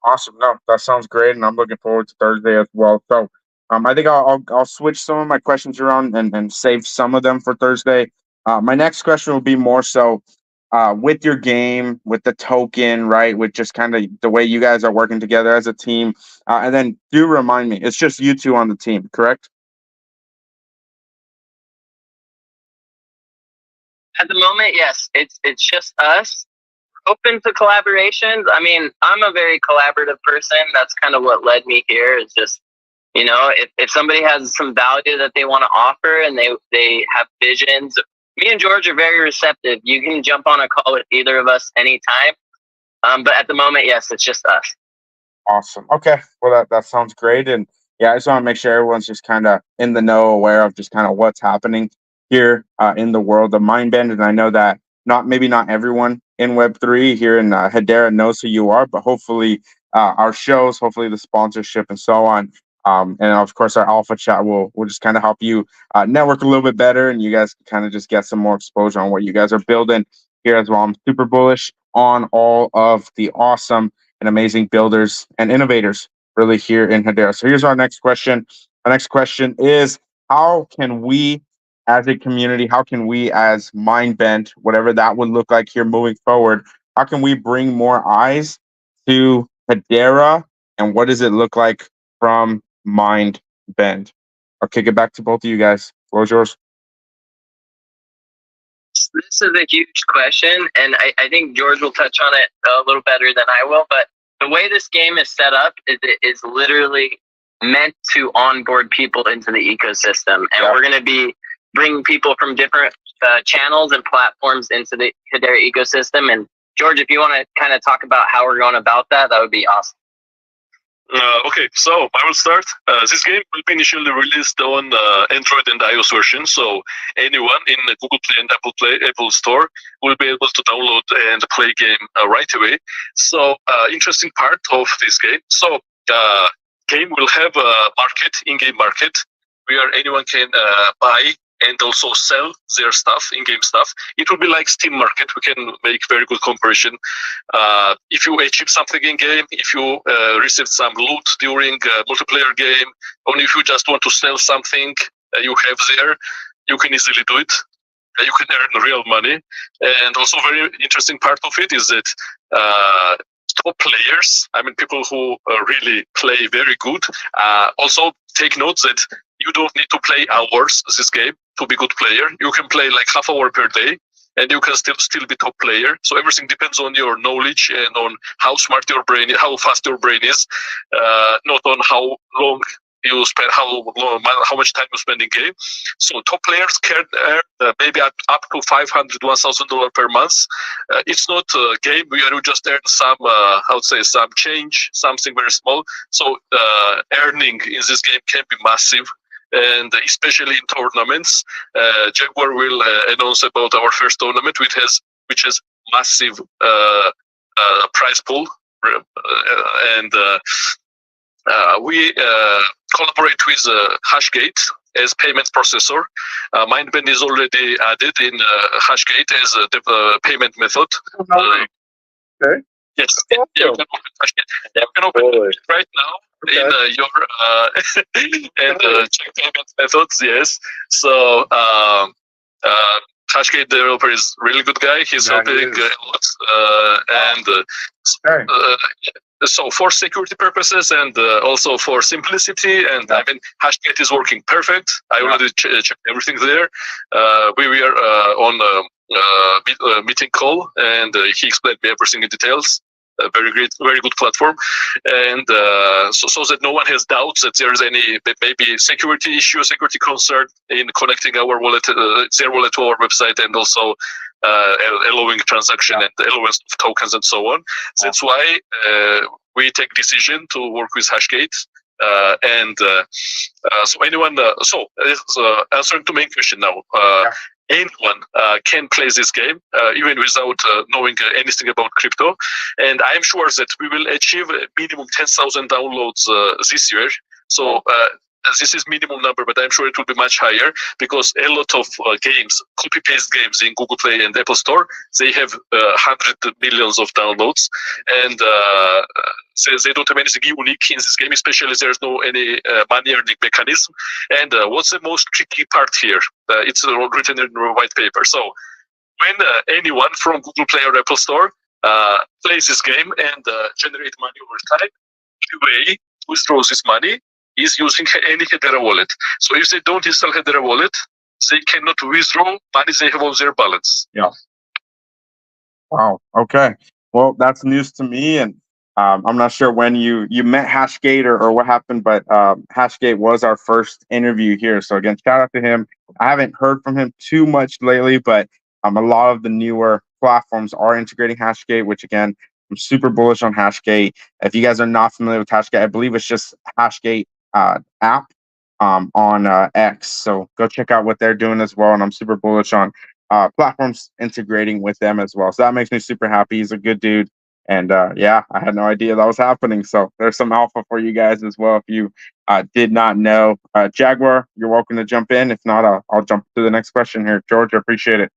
Awesome. No, that sounds great, and I'm looking forward to Thursday as well. So I think I'll switch some of my questions around and save some of them for Thursday. My next question will be more so with your game, with the token, right? With just kind of the way you guys are working together as a team. And then do remind me, it's just you two on the team, correct? At the moment, yes. It's just us. Open to collaborations. I mean, I'm a very collaborative person. That's kind of what led me here, is just, if somebody has some value that they want to offer and they have visions, me and George are very receptive. You can jump on a call with either of us anytime. But at the moment, yes, it's just us. Awesome. Okay. Well, that sounds great. And yeah, I just want to make sure everyone's just kind of in the know, aware of just kind of what's happening here in the world of Mindbend. And I know that maybe not everyone in Web3 here in Hedera knows who you are, but hopefully our shows, hopefully the sponsorship and so on, and of course our alpha chat will just kind of help you network a little bit better, and you guys can kind of just get some more exposure on what you guys are building here as well. I'm super bullish on all of the awesome and amazing builders and innovators really here in Hedera. So here's our next question. Our next question is, how can we as a community, how can we as Mindbend, whatever that would look like here moving forward, how can we bring more eyes to Hedera, and what does it look like from Mindbend? I'll kick it back to both of you guys. Floor's yours. This is a huge question, and I think George will touch on it a little better than I will, but the way this game is set up is it is literally meant to onboard people into the ecosystem, and we're going to be bringing people from different channels and platforms into the Hedera ecosystem. And George, if you want to kind of talk about how we're going about that, that would be awesome. Okay, so I will start. This game will be initially released on Android and iOS version, so anyone in the Google Play and Apple Store will be able to download and play game right away. So interesting part of this game. So game will have a market, in-game market, where anyone can buy and also sell their stuff, in-game stuff. It will be like Steam Market. We can make very good comparison. If you achieve something in-game, if you receive some loot during a multiplayer game, or if you just want to sell something you have there, you can easily do it. You can earn real money. And also very interesting part of it is that top players, I mean people who really play very good, also take note that you don't need to play hours this game to be good player. You can play like half hour per day and you can still be top player. So everything depends on your knowledge and on how smart your brain is, how fast your brain is, not on how long you spend, how much time you spend in game. So top players can earn maybe up to $500, $1,000 per month. It's not a game where you just earn some, some change, something very small. So earning in this game can be massive. And especially in tournaments, Jaguar will announce about our first tournament, which has massive prize pool, and we collaborate with Hashgate as payment processor. Mindbend is already added in Hashgate as the payment method. Okay. Yes, you can open Hashgate. You can open it right now. Okay. In your and check payment methods, yes. So Hashgate developer is really good guy. He's helping a lot, so for security purposes and also for simplicity, and I mean Hashgate is working perfect. I already checked everything there. We are on a meeting call, and he explained me everything in details. Very great, very good platform, and so that no one has doubts that there is any maybe security issue, security concern in connecting our wallet, their wallet to our website, and also allowing transaction and allowance of tokens and so on. That's why we take decision to work with Hashgate. So anyone, answering to main question now. Anyone can play this game, even without knowing anything about crypto. And I'm sure that we will achieve a minimum 10,000 downloads this year. So this is minimum number, but I'm sure it will be much higher because a lot of games, copy-paste games in Google Play and Apple Store, they have 100 millions of downloads. And they don't have anything unique in this game, especially there's no any money earning mechanism. And what's the most tricky part here? It's written in a white paper. So when anyone from Google Play or Apple Store plays this game and generate money over time, the way to withdraw this money is using any Hedera wallet. So if they don't install Hedera wallet, they cannot withdraw money they have on their balance. Yeah. Wow. Okay. Well, that's news to me, and I'm not sure when you met Hashgate or what happened, but Hashgate was our first interview here. So again, shout out to him. I haven't heard from him too much lately, but a lot of the newer platforms are integrating Hashgate, which again, I'm super bullish on Hashgate. If you guys are not familiar with Hashgate, I believe it's just Hashgate app on X. So go check out what they're doing as well. And I'm super bullish on platforms integrating with them as well. So that makes me super happy. He's a good dude. And yeah, I had no idea that was happening. So there's some alpha for you guys as well if you did not know. Jaguar, you're welcome to jump in. If not, I'll jump to the next question here. George, I appreciate it.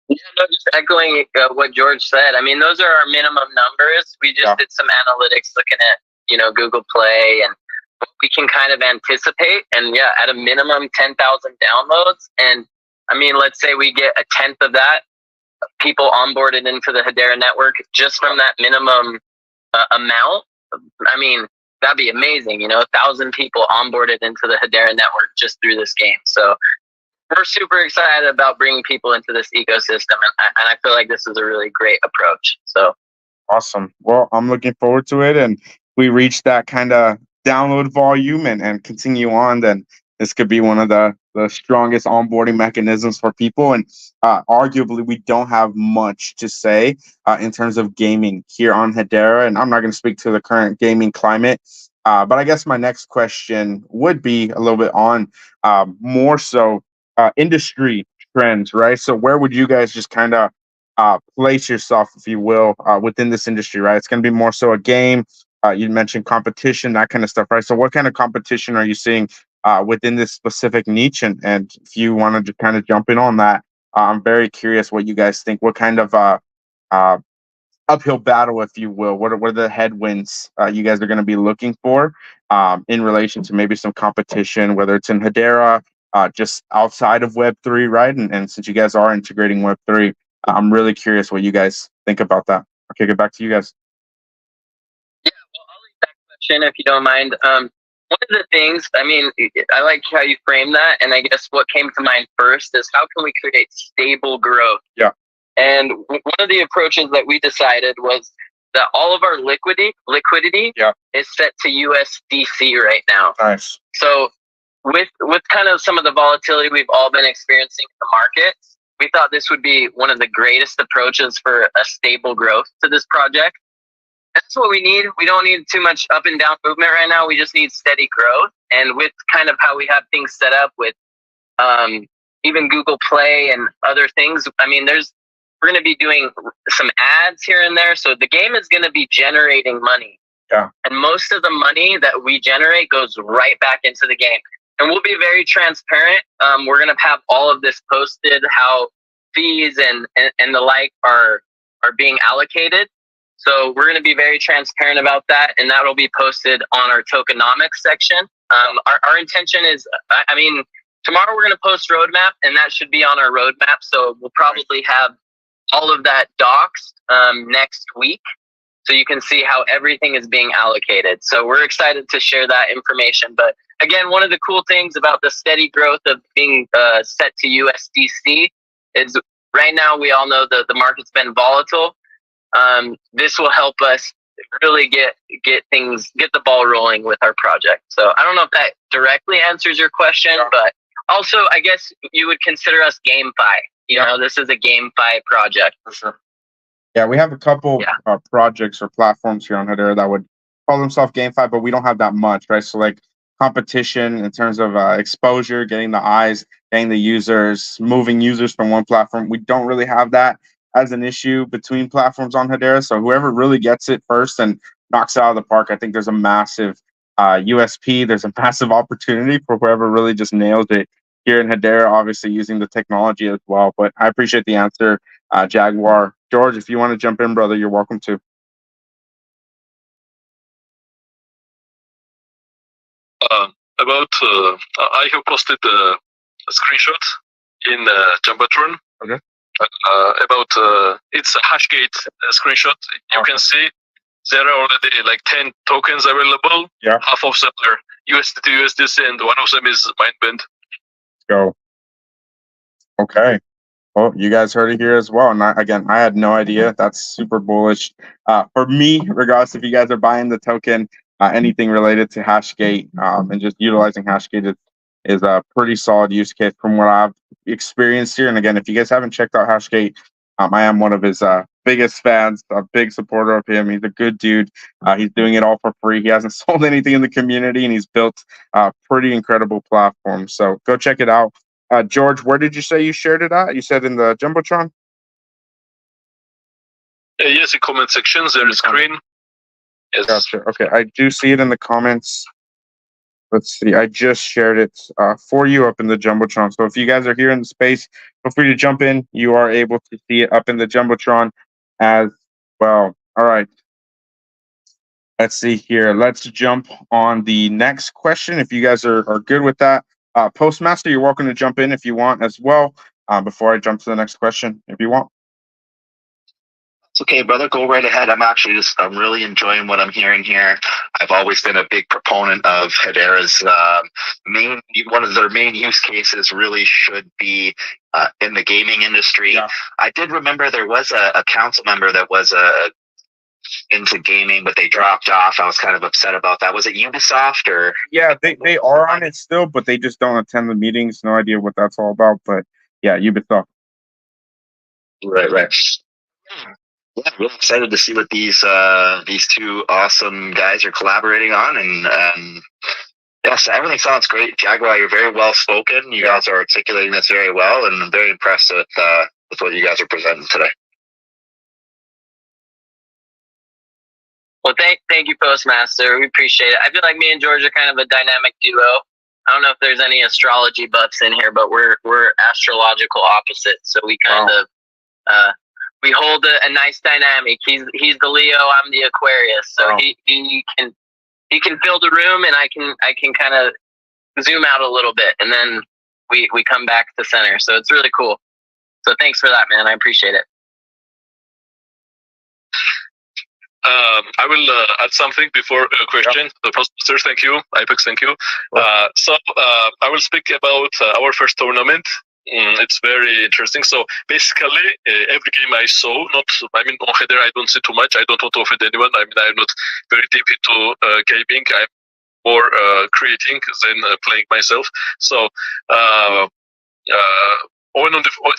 Yeah, no, just echoing what George said. I mean, those are our minimum numbers. We just did some analytics looking at, Google Play and what we can kind of anticipate. And yeah, at a minimum, 10,000 downloads. And I mean, let's say we get a tenth of that people onboarded into the Hedera network just from that minimum amount. I mean, that'd be amazing. 1,000 people onboarded into the Hedera network just through this game. So we're super excited about bringing people into this ecosystem, and I feel like this is a really great approach. So awesome. Well, I'm looking forward to it, and if we reach that kind of download volume and continue on, then this could be one of the strongest onboarding mechanisms for people. And arguably, we don't have much to say in terms of gaming here on Hedera, and I'm not going to speak to the current gaming climate. But I guess my next question would be a little bit on more so industry trends, right? So where would you guys just kind of place yourself, if you will, within this industry, right? It's going to be more so a game. You mentioned competition, that kind of stuff, right? So what kind of competition are you seeing within this specific niche? And if you want to just kind of jump in on that, I'm very curious what you guys think. What kind of uphill battle, if you will? What are the headwinds you guys are going to be looking for in relation to maybe some competition, whether it's in Hedera, just outside of Web3, right? And since you guys are integrating Web3, I'm really curious what you guys think about that. Okay, get back to you guys. Yeah, well, I'll leave that question if you don't mind. One of the things, I mean, I like how you frame that, and I guess what came to mind first is how can we create stable growth? Yeah. And one of the approaches that we decided was that all of our liquidity is set to USDC right now. Nice. So with kind of some of the volatility we've all been experiencing in the market, we thought this would be one of the greatest approaches for a stable growth to this project. That's what we need. We don't need too much up and down movement right now. We just need steady growth. And with kind of how we have things set up with even Google Play and other things, I mean, we're going to be doing some ads here and there. So the game is going to be generating money. Yeah. And most of the money that we generate goes right back into the game. And we'll be very transparent. We're going to have all of this posted, how fees and the like are being allocated. So we're going to be very transparent about that, and that will be posted on our tokenomics section. Our intention is, I mean, tomorrow we're going to post roadmap, and that should be on our roadmap. So we'll probably have all of that doxed next week, so you can see how everything is being allocated. So we're excited to share that information. But again, one of the cool things about the steady growth of being set to USDC is right now we all know the market's been volatile. This will help us really get the ball rolling with our project. So I don't know if that directly answers your question, but also I guess you would consider us GameFi. You know, this is a GameFi project. For sure. Yeah, we have a couple projects or platforms here on Hedera that would call themselves GameFi, but we don't have that much, right? So like competition in terms of exposure, getting the eyes, getting the users, moving users from one platform. We don't really have that as an issue between platforms on Hedera. So whoever really gets it first and knocks it out of the park, I think there's a massive USP. There's a massive opportunity for whoever really just nails it here in Hedera, obviously using the technology as well. But I appreciate the answer, Jaguar. George, if you want to jump in, brother, you're welcome to. I have posted a screenshot in Jumbotron. Okay. It's a Hashgate screenshot. You can see there are already like 10 tokens available. Yeah. Half of them are USDT, USDC, and one of them is Mindbend. Go. Okay. Well, you guys heard it here as well. And I had no idea. That's super bullish. For me, regardless if you guys are buying the token, anything related to Hashgate and just utilizing Hashgate is a pretty solid use case from what I've experienced here. And again, if you guys haven't checked out Hashgate, I am one of his biggest fans, a big supporter of him. He's a good dude. He's doing it all for free. He hasn't sold anything in the community, and he's built a pretty incredible platform. So go check it out. George, where did you say you shared it at? You said in the Jumbotron? Yes, in comment sections, there is screen. Yes. Gotcha. Okay, I do see it in the comments. Let's see. I just shared it for you up in the Jumbotron. So if you guys are here in the space, feel free to jump in. You are able to see it up in the Jumbotron as well. All right. Let's see here. Let's jump on the next question. If you guys are good with that. Postmaster, you're welcome to jump in if you want as well. Before I jump to the next question, if you want. It's okay, brother. Go right ahead. I'm really enjoying what I'm hearing here. I've always been a big proponent of Hedera's one of their main use cases really should be in the gaming industry. Yeah. I did remember there was a council member that was into gaming, but they dropped off. I was kind of upset about that. Was it Ubisoft or? Yeah, they are on it still, but they just don't attend the meetings. No idea what that's all about, but yeah, Ubisoft. Right. Yeah, really excited to see what these two awesome guys are collaborating on, and yes, everything sounds great. Jaguar, you're very well spoken. You guys are articulating this very well, and I'm very impressed with what you guys are presenting today. Well, thank you, Postmaster. We appreciate it. I feel like me and George are kind of a dynamic duo. I don't know if there's any astrology buffs in here, but we're astrological opposites, so we kind of we hold a nice dynamic. He's the Leo, I'm the Aquarius. So he can fill the room, and I can kind of zoom out a little bit, and then we come back to center. So it's really cool. So thanks for that, man. I appreciate it. I will add something before question. The Postmaster, thank you. Ipex, thank you. So I will speak about our first tournament. It's very interesting. So basically, every game I saw, on Hedera, I don't see too much. I don't want to offend anyone. I'm not very deep into gaming. I'm more creating than playing myself. So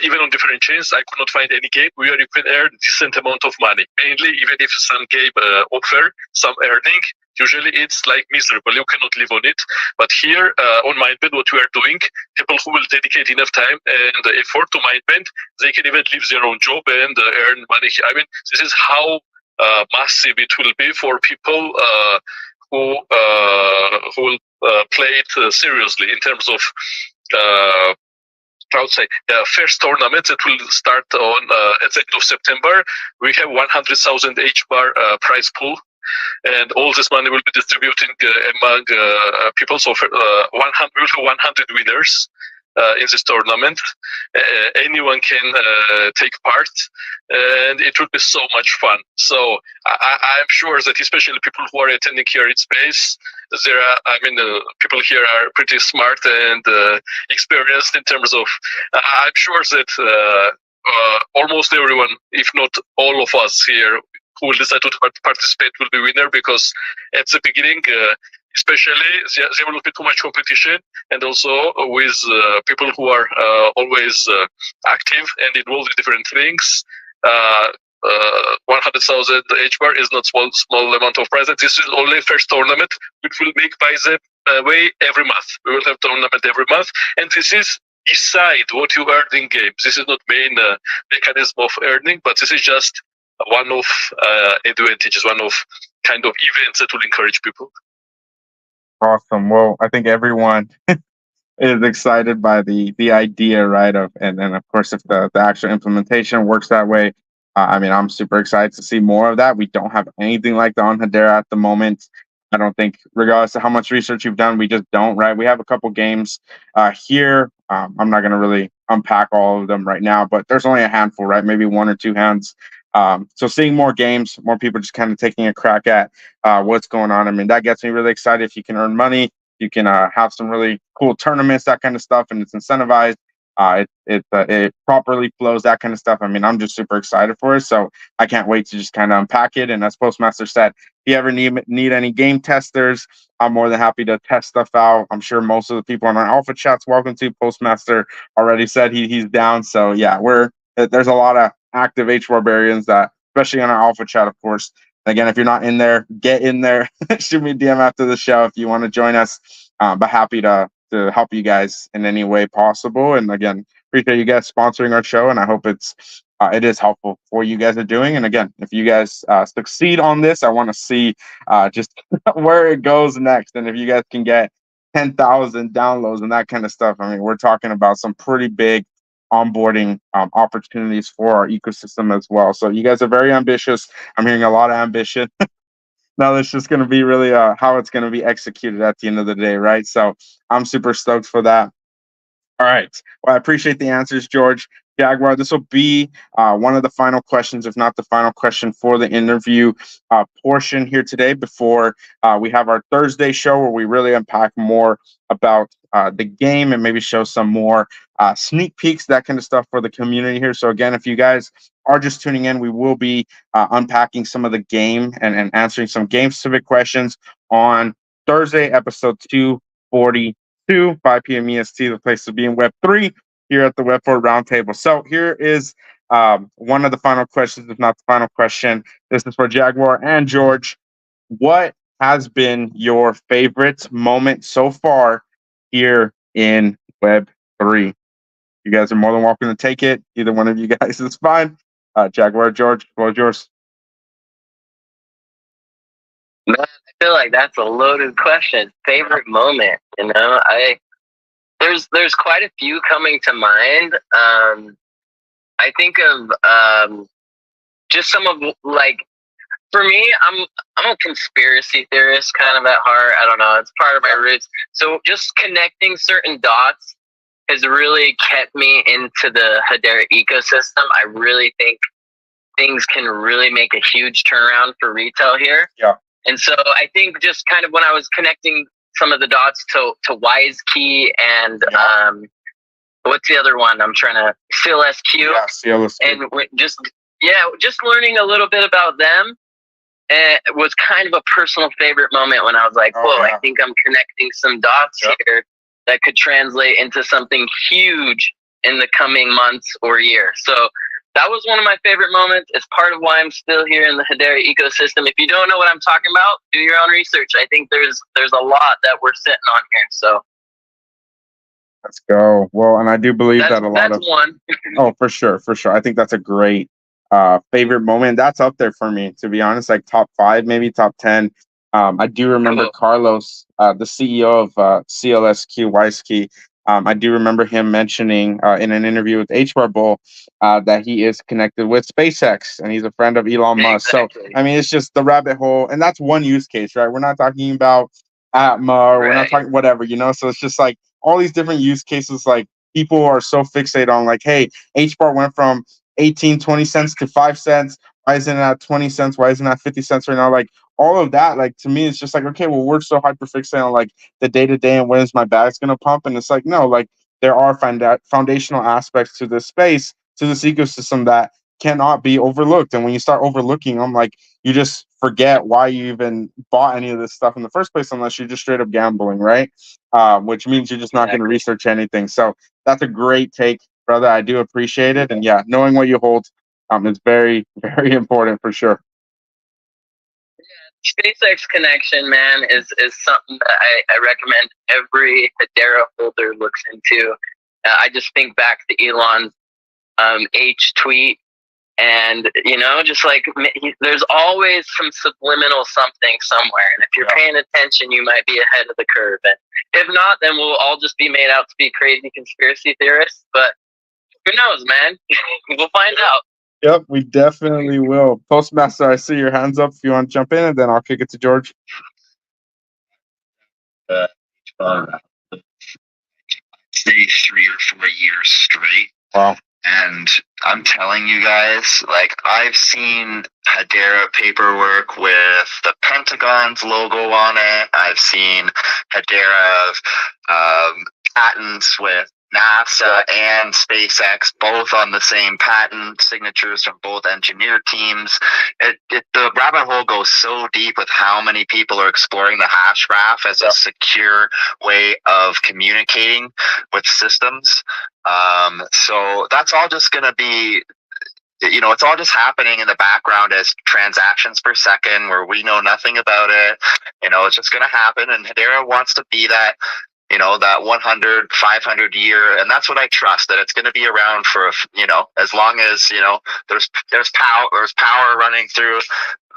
even on different chains, I could not find any game where you can earn decent amount of money. Mainly, even if some game offer some earning, usually it's like miserable. You cannot live on it. But here on Mindbend, what we are doing, people who will dedicate enough time and effort to Mindbend, they can even leave their own job and earn money. This is how massive it will be for people who will play it seriously in terms of I would say the first tournament that will start on at the end of September. We have 100,000 H-bar prize pool, and all this money will be distributed among people. So we'll have 100 winners in this tournament. Anyone can take part, and it will be so much fun. So I'm sure that especially people who are attending here in space, there are, people here are pretty smart and experienced in terms of, I'm sure that almost everyone, if not all of us here who will decide to participate will be winner, because at the beginning, especially, there will be too much competition, and also with people who are always active and involved in different things. 100,000 H-bar is not small amount of prize. This is only first tournament, which will make, by the way, every month. We will have tournament every month, and this is beside what you earn in games. This is not main mechanism of earning, but this is just one of advantages, one of kind of events that will encourage people. Awesome. Well, I think everyone is excited by the idea, right? And then of course, if the actual implementation works that way, I'm super excited to see more of that. We don't have anything like that on Hedera at the moment. I don't think, regardless of how much research you've done, we just don't, right? We have a couple games here. I'm not going to really unpack all of them right now, but there's only a handful, right? Maybe one or two hands. So seeing more games, more people just kind of taking a crack at what's going on. That gets me really excited. If you can earn money, you can have some really cool tournaments, that kind of stuff, and it's incentivized. It properly flows, that kind of stuff. I'm just super excited for it. So I can't wait to just kind of unpack it. And as Postmaster said, if you ever need any game testers, I'm more than happy to test stuff out. I'm sure most of the people on our alpha chats, welcome to Postmaster, already said he's down. So yeah, there's a lot of active H barbarians that, especially on our alpha chat, of course. Again, if you're not in there, get in there. Shoot me a DM after the show if you want to join us. But happy to help you guys in any way possible. And again, appreciate you guys sponsoring our show, and I hope it is helpful for you guys are doing. And again, if you guys succeed on this, I want to see just where it goes next. And if you guys can get 10,000 downloads and that kind of stuff, I mean, we're talking about some pretty big onboarding opportunities for our ecosystem as well. So you guys are very ambitious. I'm hearing a lot of ambition. Now that's just going to be really how it's going to be executed at the end of the day, right? So I'm super stoked for that. All right. Well, I appreciate the answers, George. Jaguar, this will be one of the final questions, if not the final question for the interview portion here today before we have our Thursday show where we really unpack more about the game and maybe show some more sneak peeks, that kind of stuff for the community here. So again, if you guys are just tuning in, we will be unpacking some of the game and answering some game-specific questions on Thursday, episode 240. 5 p.m. EST, the place to be in Web3 here at the Web4 Roundtable. So here is one of the final questions, if not the final question. This is for Jaguar and George. What has been your favorite moment so far here in Web3? You guys are more than welcome to take it. Either one of you guys is fine. Jaguar, George, floor is yours. Man, I feel like that's a loaded question. Favorite moment, you know? There's quite a few coming to mind. I think of just some of, like, for me, I'm a conspiracy theorist kind of at heart. I don't know, it's part of my roots. So just connecting certain dots has really kept me into the Hedera ecosystem. I really think things can really make a huge turnaround for retail here. Yeah. And so I think just kind of when I was connecting some of the dots to Wise Key and what's the other one? I'm trying to CLSQ. Yeah, CLSQ. And just learning a little bit about them was kind of a personal favorite moment when I was like, whoa, I think I'm connecting some dots here that could translate into something huge in the coming months or year. So that was one of my favorite moments. It's part of why I'm still here in the Hedera ecosystem. If you don't know what I'm talking about, do your own research. I think there's a lot that we're sitting on here. So let's go. Well, and I do believe that a lot of one. Oh, for sure. I think that's a great favorite moment. That's up there for me, to be honest, like top 5, maybe top 10. I do remember Carlos, the CEO of CLSQ WiseKey. I do remember him mentioning in an interview with HBarBull that he is connected with SpaceX and he's a friend of Elon Musk. So, I mean, it's just the rabbit hole. And that's one use case, right? We're not talking about Atma or we're not talking whatever, you know? So it's just like all these different use cases. Like people are so fixated on like, hey, HBAR went from 18, 20 cents to 5 cents. Why isn't it at 20 cents? Why isn't it at 50 cents right now? Like all of that, like to me, it's just like, okay, well, we're so hyper fixated on like the day to day and when is my bag's going to pump. And it's like, no, like there are foundational aspects to this space, to this ecosystem that cannot be overlooked. And when you start overlooking them, like you just forget why you even bought any of this stuff in the first place, unless you're just straight up gambling, right? Which means you're just not going to research anything. So that's a great take, brother. I do appreciate it. And yeah, knowing what you hold is very, very important for sure. SpaceX connection, man, is something that I recommend every Hedera holder looks into. I just think back to Elon's H tweet, and you know, just like there's always some subliminal something somewhere, and if you're paying attention, you might be ahead of the curve. And if not, then we'll all just be made out to be crazy conspiracy theorists. But who knows, man? We'll find out. Yep, we definitely will. Postmaster, I see your hands up if you want to jump in, and then I'll kick it to George. Say 3 or 4 years straight. Wow. And I'm telling you guys, like, I've seen Hedera paperwork with the Pentagon's logo on it. I've seen Hedera patents with NASA and SpaceX, both on the same patent signatures from both engineer teams. The rabbit hole goes so deep with how many people are exploring the hash graph as a secure way of communicating with systems. So that's all just going to be it's all just happening in the background as transactions per second where we know nothing about it. It's just going to happen. And Hedera wants to be that, that 100, 500 year. And that's what I trust, that it's going to be around for, as long as, there's power running through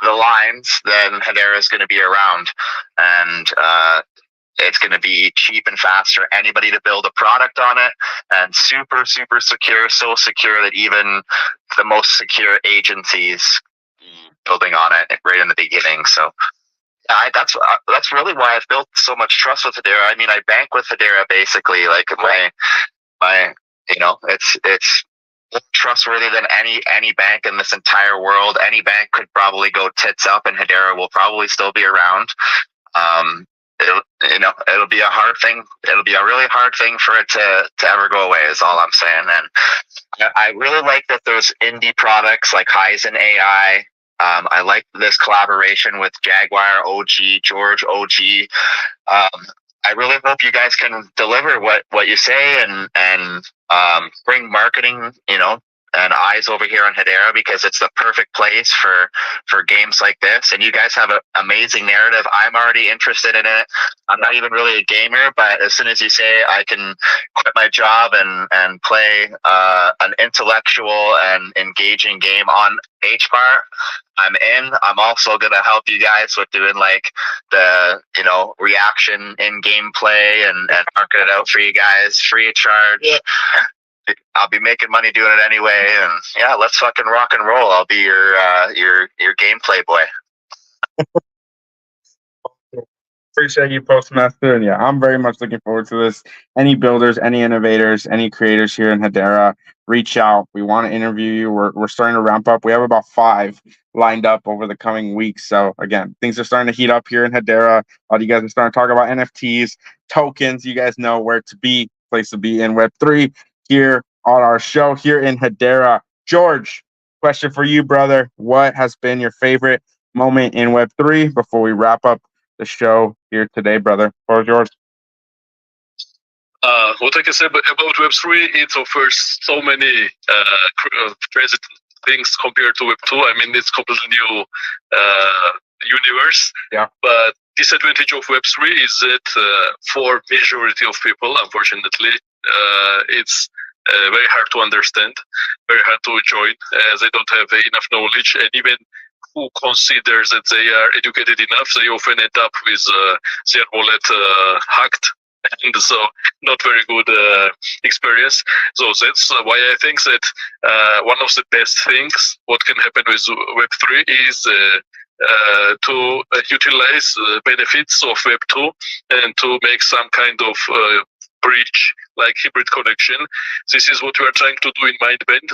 the lines, then Hedera is going to be around. And, it's going to be cheap and fast for anybody to build a product on it, and super, super secure, so secure that even the most secure agencies building on it right in the beginning. So that's really why I've built so much trust with Hedera. I mean, I bank with Hedera basically. Like my it's more trustworthy than any bank in this entire world. Any bank could probably go tits up, and Hedera will probably still be around. It'll be a hard thing. It'll be a really hard thing for it to ever go away, is all I'm saying. And I really like that there's indie products like Hyzen AI. I like this collaboration with Jaguar OG, George OG. I really hope you guys can deliver what you say and bring marketing, and eyes over here on Hedera, because it's the perfect place for games like this. And you guys have an amazing narrative. I'm already interested in it. I'm not even really a gamer, but as soon as you say I can quit my job and play an intellectual and engaging game on HBAR, I'm in. I'm also going to help you guys with doing like the, reaction in gameplay and market it out for you guys free of charge. Yeah. I'll be making money doing it anyway, and yeah, let's fucking rock and roll. I'll be your gameplay boy. Appreciate you, Postmaster, and yeah, I'm very much looking forward to this. Any builders, any innovators, any creators here in Hedera, reach out. We want to interview you. We're starting to ramp up. We have about 5 lined up over the coming weeks. So again, things are starting to heat up here in Hedera. A lot of you guys are starting to talk about NFTs, tokens. You guys know where to be, place to be in Web3. Here on our show here in Hedera. George, question for you, brother. What has been your favorite moment in Web3 before we wrap up the show here today, brother? For George. What I can say about Web3, it offers so many crazy things compared to Web2. I mean, it's completely new universe. Yeah. But disadvantage of Web3 is that for majority of people, unfortunately, it's very hard to understand, very hard to join, as they don't have enough knowledge, and even who considers that they are educated enough, they often end up with their wallet hacked, and so not very good experience. So that's why I think that one of the best things what can happen with Web3 is to utilize the benefits of Web2 and to make some kind of bridge, like hybrid connection. This is what we are trying to do in Mindbend,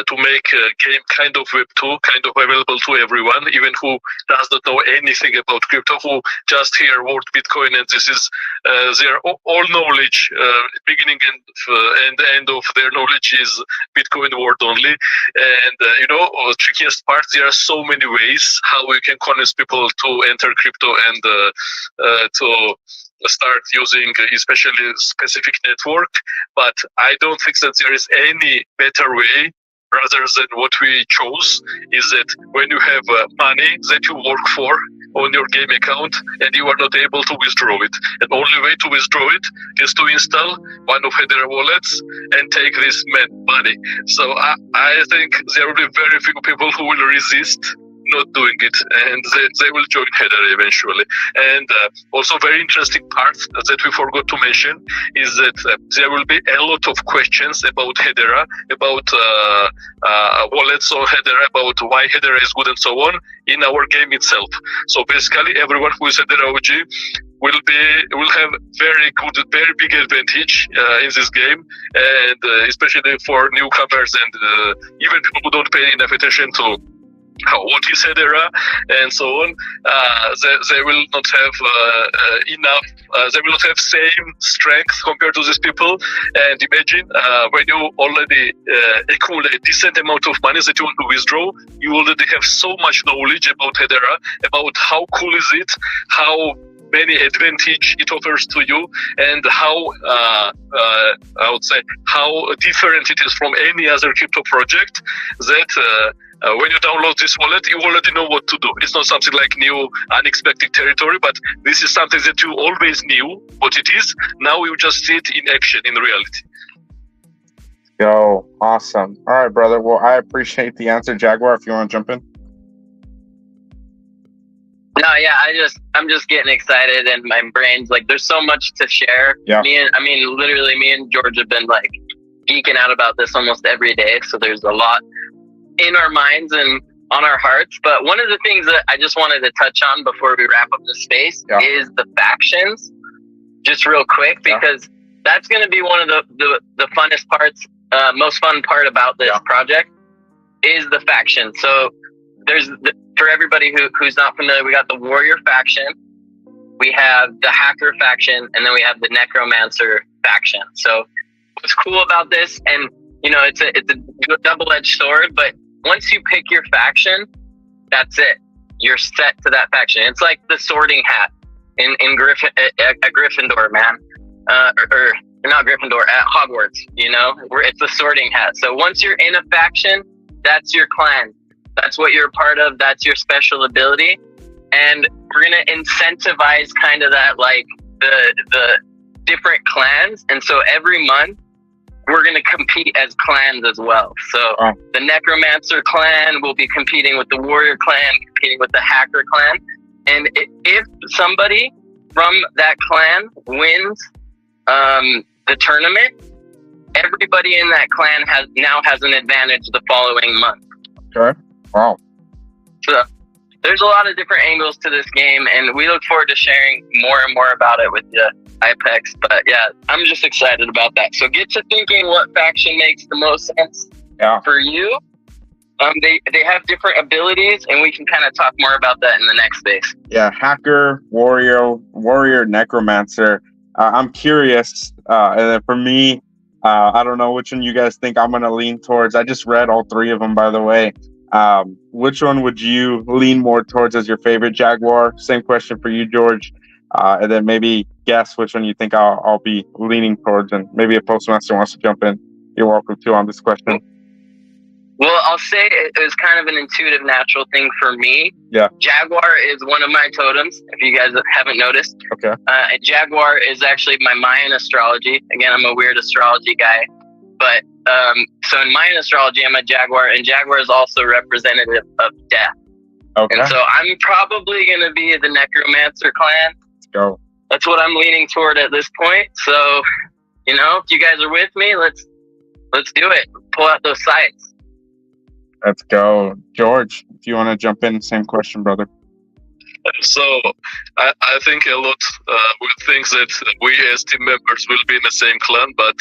to make a game kind of Web2, kind of available to everyone, even who does not know anything about crypto, who just hear word Bitcoin, and this is their all knowledge, beginning and end of their knowledge is Bitcoin word only. And the trickiest part, there are so many ways how we can convince people to enter crypto and to start using especially specific network, but I don't think that there is any better way rather than what we chose, is that when you have money that you work for on your game account and you are not able to withdraw it, and only way to withdraw it is to install one of Hedera wallets and take this money. So I think there will be very few people who will resist not doing it, and they will join Hedera eventually. And also very interesting part that we forgot to mention is that there will be a lot of questions about Hedera, about wallets on Hedera, about why Hedera is good and so on in our game itself. So basically everyone who is Hedera OG will have very big advantage in this game, and especially for newcomers and even people who don't pay enough attention to what is Hedera and so on. They will not have enough. They will not have same strength compared to these people. And imagine when you already accumulate a decent amount of money that you want to withdraw, you already have so much knowledge about Hedera, about how cool is it, how many advantage it offers to you, and how I would say how different it is from any other crypto project. That when you download this wallet, you already know what to do. It's not something like new, unexpected territory, but this is something that you always knew what it is. Now you just see it in action, in reality. Yo, awesome. All right, brother. Well, I appreciate the answer. Jaguar, if you want to jump in. No, yeah, I'm just getting excited, and my brain's like, there's so much to share. Yeah. Literally, me and George have been like geeking out about this almost every day. So there's a lot in our minds and on our hearts. But one of the things that I just wanted to touch on before we wrap up the space is the factions, just real quick, because that's going to be one of the funnest parts, most fun part about this project is the faction. So there's for everybody who's not familiar, we got the warrior faction, we have the hacker faction, and then we have the necromancer faction. So what's cool about this, and it's a double-edged sword, but once you pick your faction, that's it. You're set to that faction. It's like the sorting hat in Gryffindor, man, or not Gryffindor, at Hogwarts. Where it's a sorting hat. So once you're in a faction, that's your clan. That's what you're a part of. That's your special ability. And we're going to incentivize kind of that, like the different clans. And so every month we're going to compete as clans as well. So the Necromancer clan will be competing with the Warrior clan, competing with the Hacker clan. And if somebody from that clan wins the tournament, everybody in that clan now has an advantage the following month. Okay. Wow. So there's a lot of different angles to this game, and we look forward to sharing more and more about it with you, Ipex. But yeah, I'm just excited about that. So get to thinking what faction makes the most sense for you. They have different abilities, and we can kind of talk more about that in the next space. Yeah, Hacker, Warrior, Necromancer. I'm curious, and then for me, I don't know which one you guys think I'm going to lean towards. I just read all three of them, by the way. Which one would you lean more towards as your favorite, Jaguar? Same question for you, George. And then maybe guess which one you think I'll be leaning towards. And maybe if Postmaster wants to jump in, you're welcome to on this question. Well, I'll say it was kind of an intuitive, natural thing for me. Yeah. Jaguar is one of my totems, if you guys haven't noticed. Okay. And Jaguar is actually my Mayan astrology. Again, I'm a weird astrology guy. But so in Mayan astrology, I'm a Jaguar, and Jaguar is also representative of death. Okay. And so I'm probably going to be the Necromancer clan. Let's go. That's what I'm leaning toward at this point. So, if you guys are with me, let's do it. Pull out those sights. Let's go. George, if you want to jump in, same question, brother. So I think a lot will think that we as team members will be in the same clan, but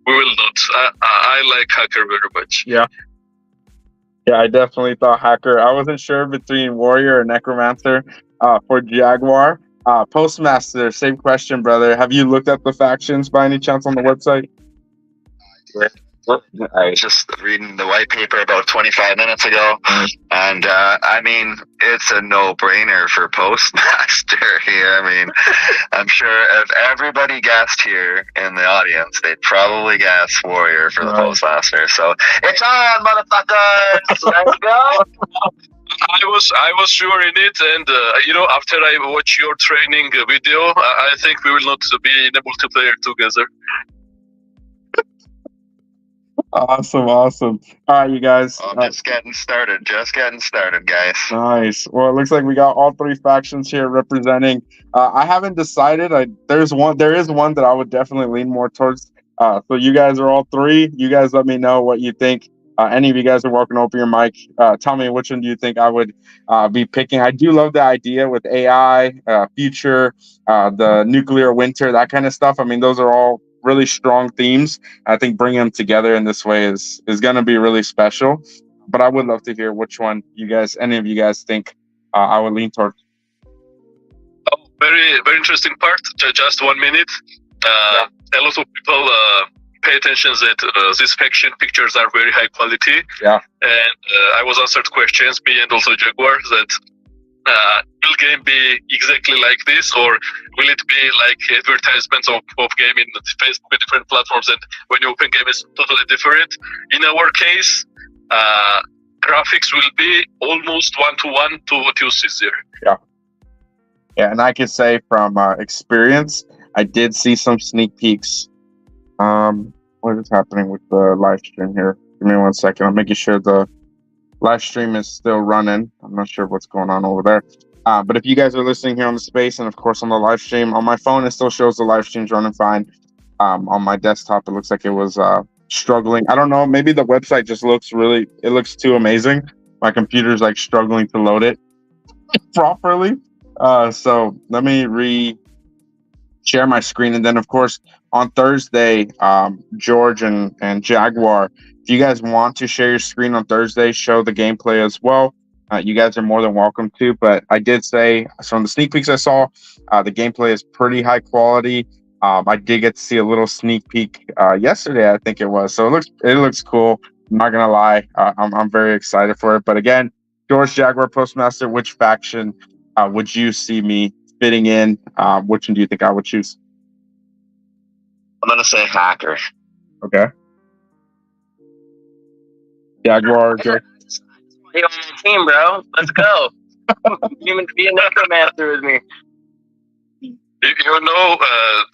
we will not. I like Hacker very much. Yeah, I definitely thought Hacker. I wasn't sure between Warrior or Necromancer for Jaguar. Postmaster, same question, brother. Have you looked at the factions by any chance on the website? I was just reading the white paper about 25 minutes ago, and it's a no-brainer for Postmaster here. I'm sure if everybody guessed here in the audience, they'd probably guess Warrior for the Postmaster. So it's on, motherfuckers! Let's go! I was sure in it, and after I watch your training video, I think we will not be in a multiplayer together. Awesome. All right, you guys. Just getting started, guys. Nice. Well, it looks like we got all three factions here representing. I haven't decided. There is one that I would definitely lean more towards. So you guys are all three. You guys let me know what you think. Any of you guys are welcome to open your mic. Tell me which one do you think I would be picking. I do love the idea with AI, future, the nuclear winter, that kind of stuff. Those are all really strong themes. I think bringing them together in this way is going to be really special. But I would love to hear which one any of you guys think I would lean towards. Oh, very, very interesting part. Just 1 minute. A lot of people pay attention that these faction pictures are very high quality. Yeah. And I was answered questions, me and also Jaguar, that will game be exactly like this, or will it be like advertisements of game in Facebook and different platforms, and when you open game it's totally different? In our case, graphics will be almost one-to-one to what you see there. Yeah, and I can say from experience, I did see some sneak peeks. What is happening with the live stream here? Give me 1 second. I'm making sure the live stream is still running. I'm not sure what's going on over there. But if you guys are listening here on the space, and of course on the live stream, on my phone, it still shows the live stream's running fine. On my desktop, it looks like it was struggling. I don't know. Maybe the website just looks it looks too amazing. My computer's like struggling to load it properly. So let me share my screen. And then of course on Thursday, George and Jaguar, if you guys want to share your screen on Thursday, show the gameplay as well. You guys are more than welcome to, but I did say, so in the sneak peeks I saw, the gameplay is pretty high quality. I did get to see a little sneak peek yesterday, I think it was. So it looks cool. I'm not gonna lie, I'm very excited for it. But again, George, Jaguar, Postmaster, which faction would you see me fitting in? Which one do you think I would choose? I'm gonna say hacker. Okay. Jaguar. You on my team, bro. Let's go. You be a necromancer with me. You know,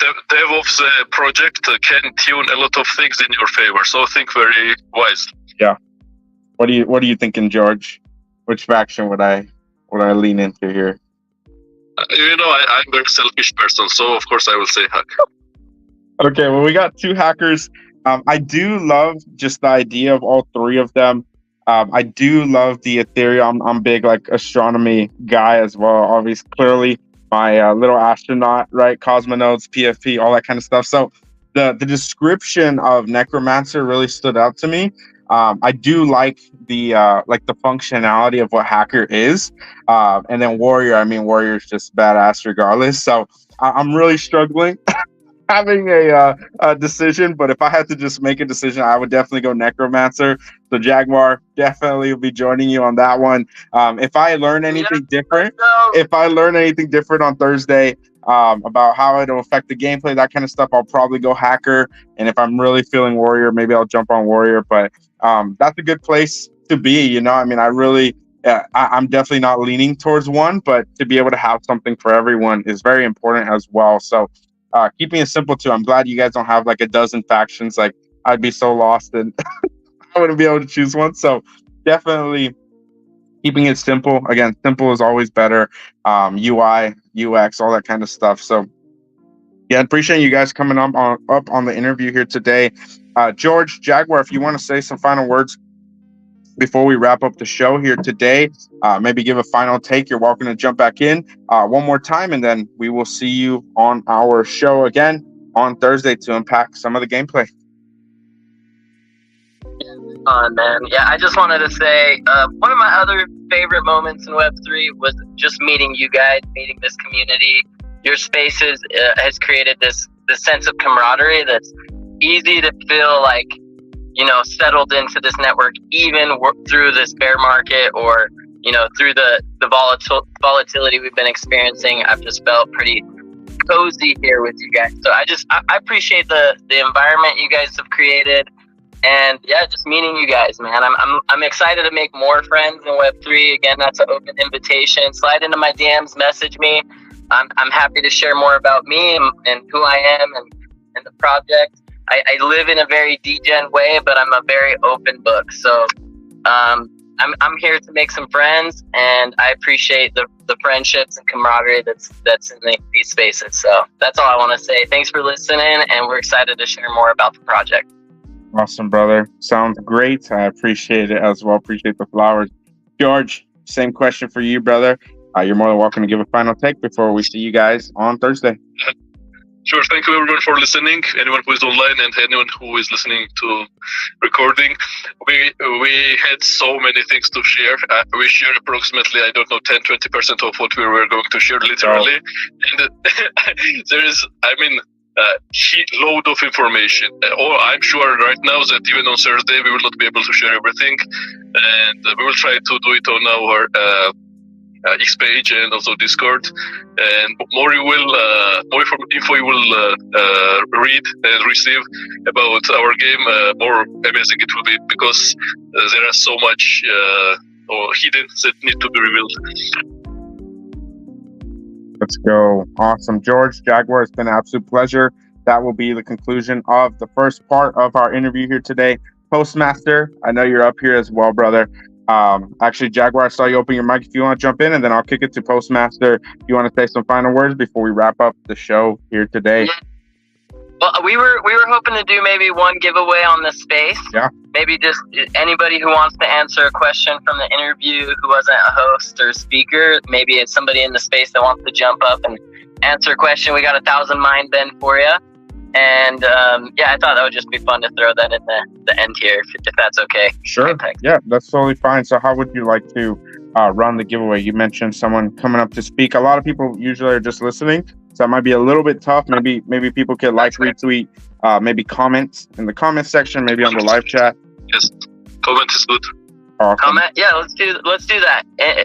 dev of the project can tune a lot of things in your favor, so think very wisely. Yeah. What are you thinking, George? Which faction would I lean into here? You know, I'm a very selfish person, so of course I will say hacker. Okay, well, we got two hackers. I do love just the idea of all three of them. I do love the Ethereum. I'm big like astronomy guy as well. Obviously, clearly my little astronaut, right? Cosmonauts, PFP, all that kind of stuff. So the description of Necromancer really stood out to me. I do like the functionality of what hacker is. And then warrior, I mean, warrior is just badass regardless. So I'm really struggling having a decision, but if I had to just make a decision, I would definitely go Necromancer. So Jaguar, definitely will be joining you on that one. If I learn anything different, on Thursday about how it'll affect the gameplay, that kind of stuff, I'll probably go hacker. And if I'm really feeling warrior, maybe I'll jump on warrior. But that's a good place to be. You know, I mean, I'm definitely not leaning towards one, but to be able to have something for everyone is very important as well. So keeping it simple too. I'm glad you guys don't have like a dozen factions. Like I'd be so lost and I wouldn't be able to choose one. So definitely keeping it simple. Again, simple is always better. UI, UX, all that kind of stuff. So yeah, appreciate you guys coming up on the interview here today. George, Jaguar, if you want to say some final words before we wrap up the show here today, maybe give a final take. You're welcome to jump back in one more time, and then we will see you on our show again on Thursday to unpack some of the gameplay. Man. Yeah, I just wanted to say one of my other favorite moments in Web3 was just meeting you guys, meeting this community. Your spaces has created this sense of camaraderie that's easy to feel like, you know, settled into this network, even through this bear market or, you know, through the volatility we've been experiencing. I've just felt pretty cozy here with you guys. So I appreciate the environment you guys have created. And yeah, just meeting you guys, man. I'm excited to make more friends in Web3. Again, that's an open invitation. Slide into my DMs, message me. I'm happy to share more about me and who I am and the project. I live in a very degen way, but I'm a very open book. So I'm here to make some friends, and I appreciate the friendships and camaraderie that's in these spaces. So that's all I want to say. Thanks for listening, and we're excited to share more about the project. Awesome, brother. Sounds great. I appreciate it as well. Appreciate the flowers. George, same question for you, brother. You're more than welcome to give a final take before we see you guys on Thursday. Sure. Thank you everyone for listening. Anyone who is online and anyone who is listening to recording. We had so many things to share. We shared approximately, 10-20% of what we were going to share literally. Oh. And there is, load of information. I'm sure right now that even on Thursday we will not be able to share everything, and we will try to do it on our X page and also Discord. And more you will, more info you will read and receive about our game, more amazing it will be, because there are so much hidden that need to be revealed. Let's go. Awesome. George, Jaguar, it's been an absolute pleasure. That will be the conclusion of the first part of our interview here today. Postmaster, I know you're up here as well, brother. Actually, Jaguar, I saw you open your mic if you want to jump in, and then I'll kick it to Postmaster. If you want to say some final words before we wrap up the show here today. Well, we were hoping to do maybe one giveaway on the space. Yeah. Maybe just anybody who wants to answer a question from the interview who wasn't a host or speaker. Maybe it's somebody in the space that wants to jump up and answer a question. We got 1,000 Mindbend for you. And I thought that would just be fun to throw that in the end here, if that's okay. Sure. Yeah, that's totally fine. So how would you like to run the giveaway? You mentioned someone coming up to speak. A lot of people usually are just listening, so it might be a little bit tough. Maybe people could retweet, maybe comment in the comment section, maybe on the live chat. Yes, comment is good. Awesome. Comment, yeah, let's do that.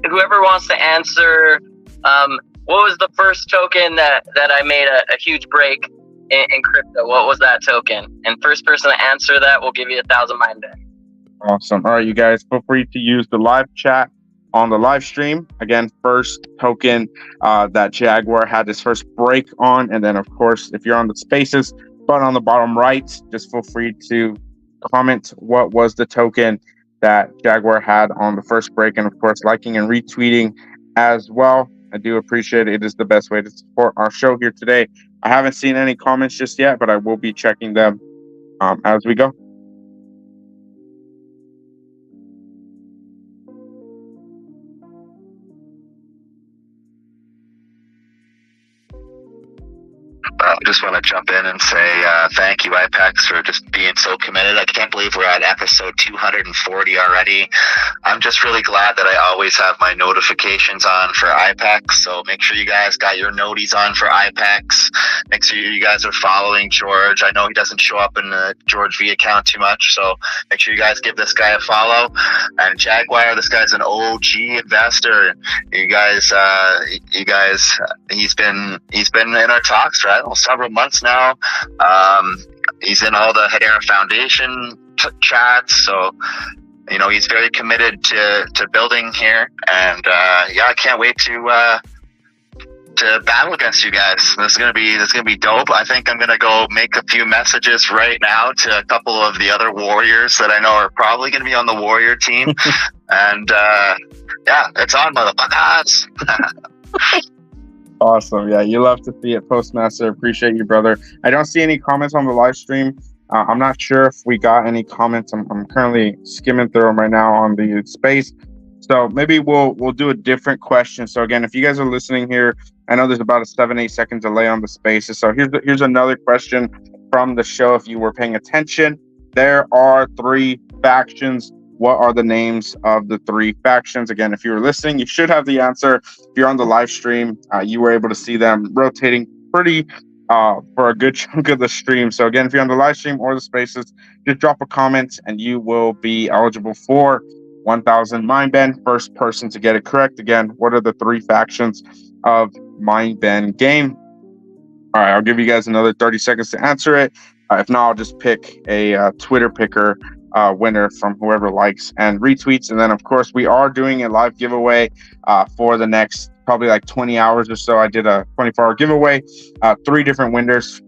Whoever wants to answer, what was the first token that I made a huge break in crypto? What was that token? And first person to answer that will give you 1,000 Mindbend. Awesome. All right, you guys, feel free to use the live chat on the live stream. Again, first token that Jaguar had his first break on. And then, of course, if you're on the spaces button on the bottom right, just feel free to comment what was the token that Jaguar had on the first break. And, of course, liking and retweeting as well. I do appreciate it. It is the best way to support our show here today. I haven't seen any comments just yet, but I will be checking them as we go. I just want to jump in and say thank you, IPEX, for just being so committed. I can't believe we're at episode 240 already. I'm just really glad that I always have my notifications on for IPEX. So make sure you guys got your noties on for IPEX. Make sure you guys are following George. I know he doesn't show up in the George V account too much, so make sure you guys give this guy a follow. And Jaguar, this guy's an OG investor. You guys, he's been in our talks, right? Several months now. He's in all the Hedera Foundation chats, so he's very committed to building here, and I can't wait to battle against you guys. This is gonna be dope. I think I'm gonna go make a few messages right now to a couple of the other warriors that I know are probably gonna be on the warrior team, and it's on, motherfuckers. Awesome. Yeah, you love to see it, Postmaster. Appreciate you, brother. I don't see any comments on the live stream. I'm not sure if we got any comments. I'm currently skimming through them right now on the space. So maybe we'll do a different question. So again, if you guys are listening here, I know there's about a 7-8 second delay on the spaces. So here's another question from the show. If you were paying attention, there are 3 factions. What are the names of the 3 factions? Again, if you were listening, you should have the answer. If you're on the live stream, you were able to see them rotating pretty for a good chunk of the stream. So again, if you're on the live stream or the spaces, just drop a comment and you will be eligible for 1,000 Mindbend. First person to get it correct. Again, what are the 3 factions of Mindbend game? All right, I'll give you guys another 30 seconds to answer it. If not, I'll just pick a Twitter picker winner from whoever likes and retweets. And then, of course, we are doing a live giveaway for the next probably like 20 hours or so. I did a 24-hour giveaway, 3 different winners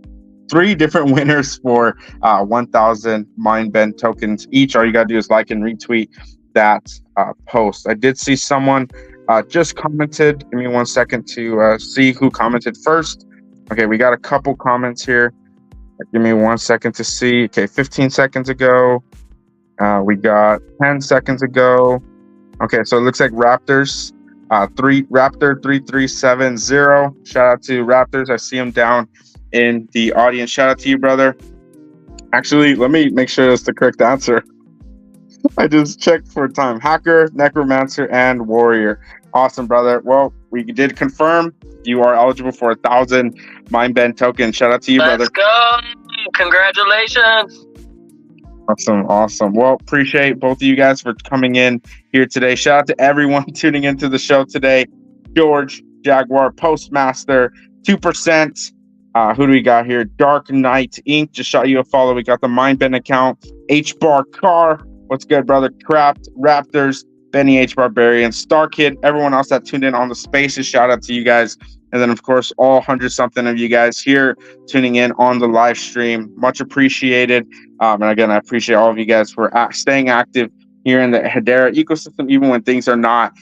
for 1,000 Mindbend tokens each. All you got to do is like and retweet that post. I did see someone just commented. Give me 1 second to see who commented first. Okay, we got a couple comments here. Give me 1 second to see. Okay, 15 seconds ago. We got 10 seconds ago. Okay, so it looks like Raptor 3370. Shout out to Raptors. I see him down in the audience. Shout out to you, brother. Actually, let me make sure that's the correct answer. I just checked for time. Hacker, Necromancer, and Warrior. Awesome, brother. Well, we did confirm you are eligible for 1,000 Mindbend tokens. Shout out to you, brother. Let's go. Congratulations. Awesome. Well, appreciate both of you guys for coming in here today. Shout out to everyone tuning into the show today. George, Jaguar, Postmaster, 2%. Who do we got here? Dark Knight Inc. just shot you a follow. We got the Mindbend account. H-Bar Car. What's good, brother? Craft, Raptors, Benny H. Barbarian, Star Kid, everyone else that tuned in on the spaces. Shout out to you guys. And then, of course, all 100-something of you guys here tuning in on the live stream. Much appreciated. And again, I appreciate all of you guys for staying active here in the Hedera ecosystem, even when things are not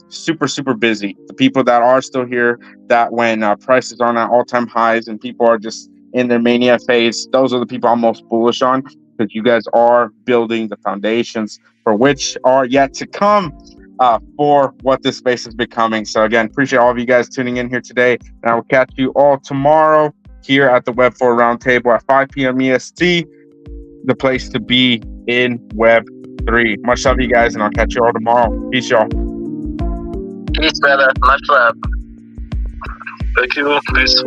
super, super busy. The people that are still here, that when prices are at all-time highs and people are just in their mania phase, those are the people I'm most bullish on, because you guys are building the foundations for which are yet to come for what this space is becoming. So again, appreciate all of you guys tuning in here today, and I will catch you all tomorrow here at the Web4 Roundtable at 5 p.m. EST, the place to be in Web3. Much love, you guys, and I'll catch you all tomorrow. Peace, y'all. Peace, brother. Much love. Thank you. Peace.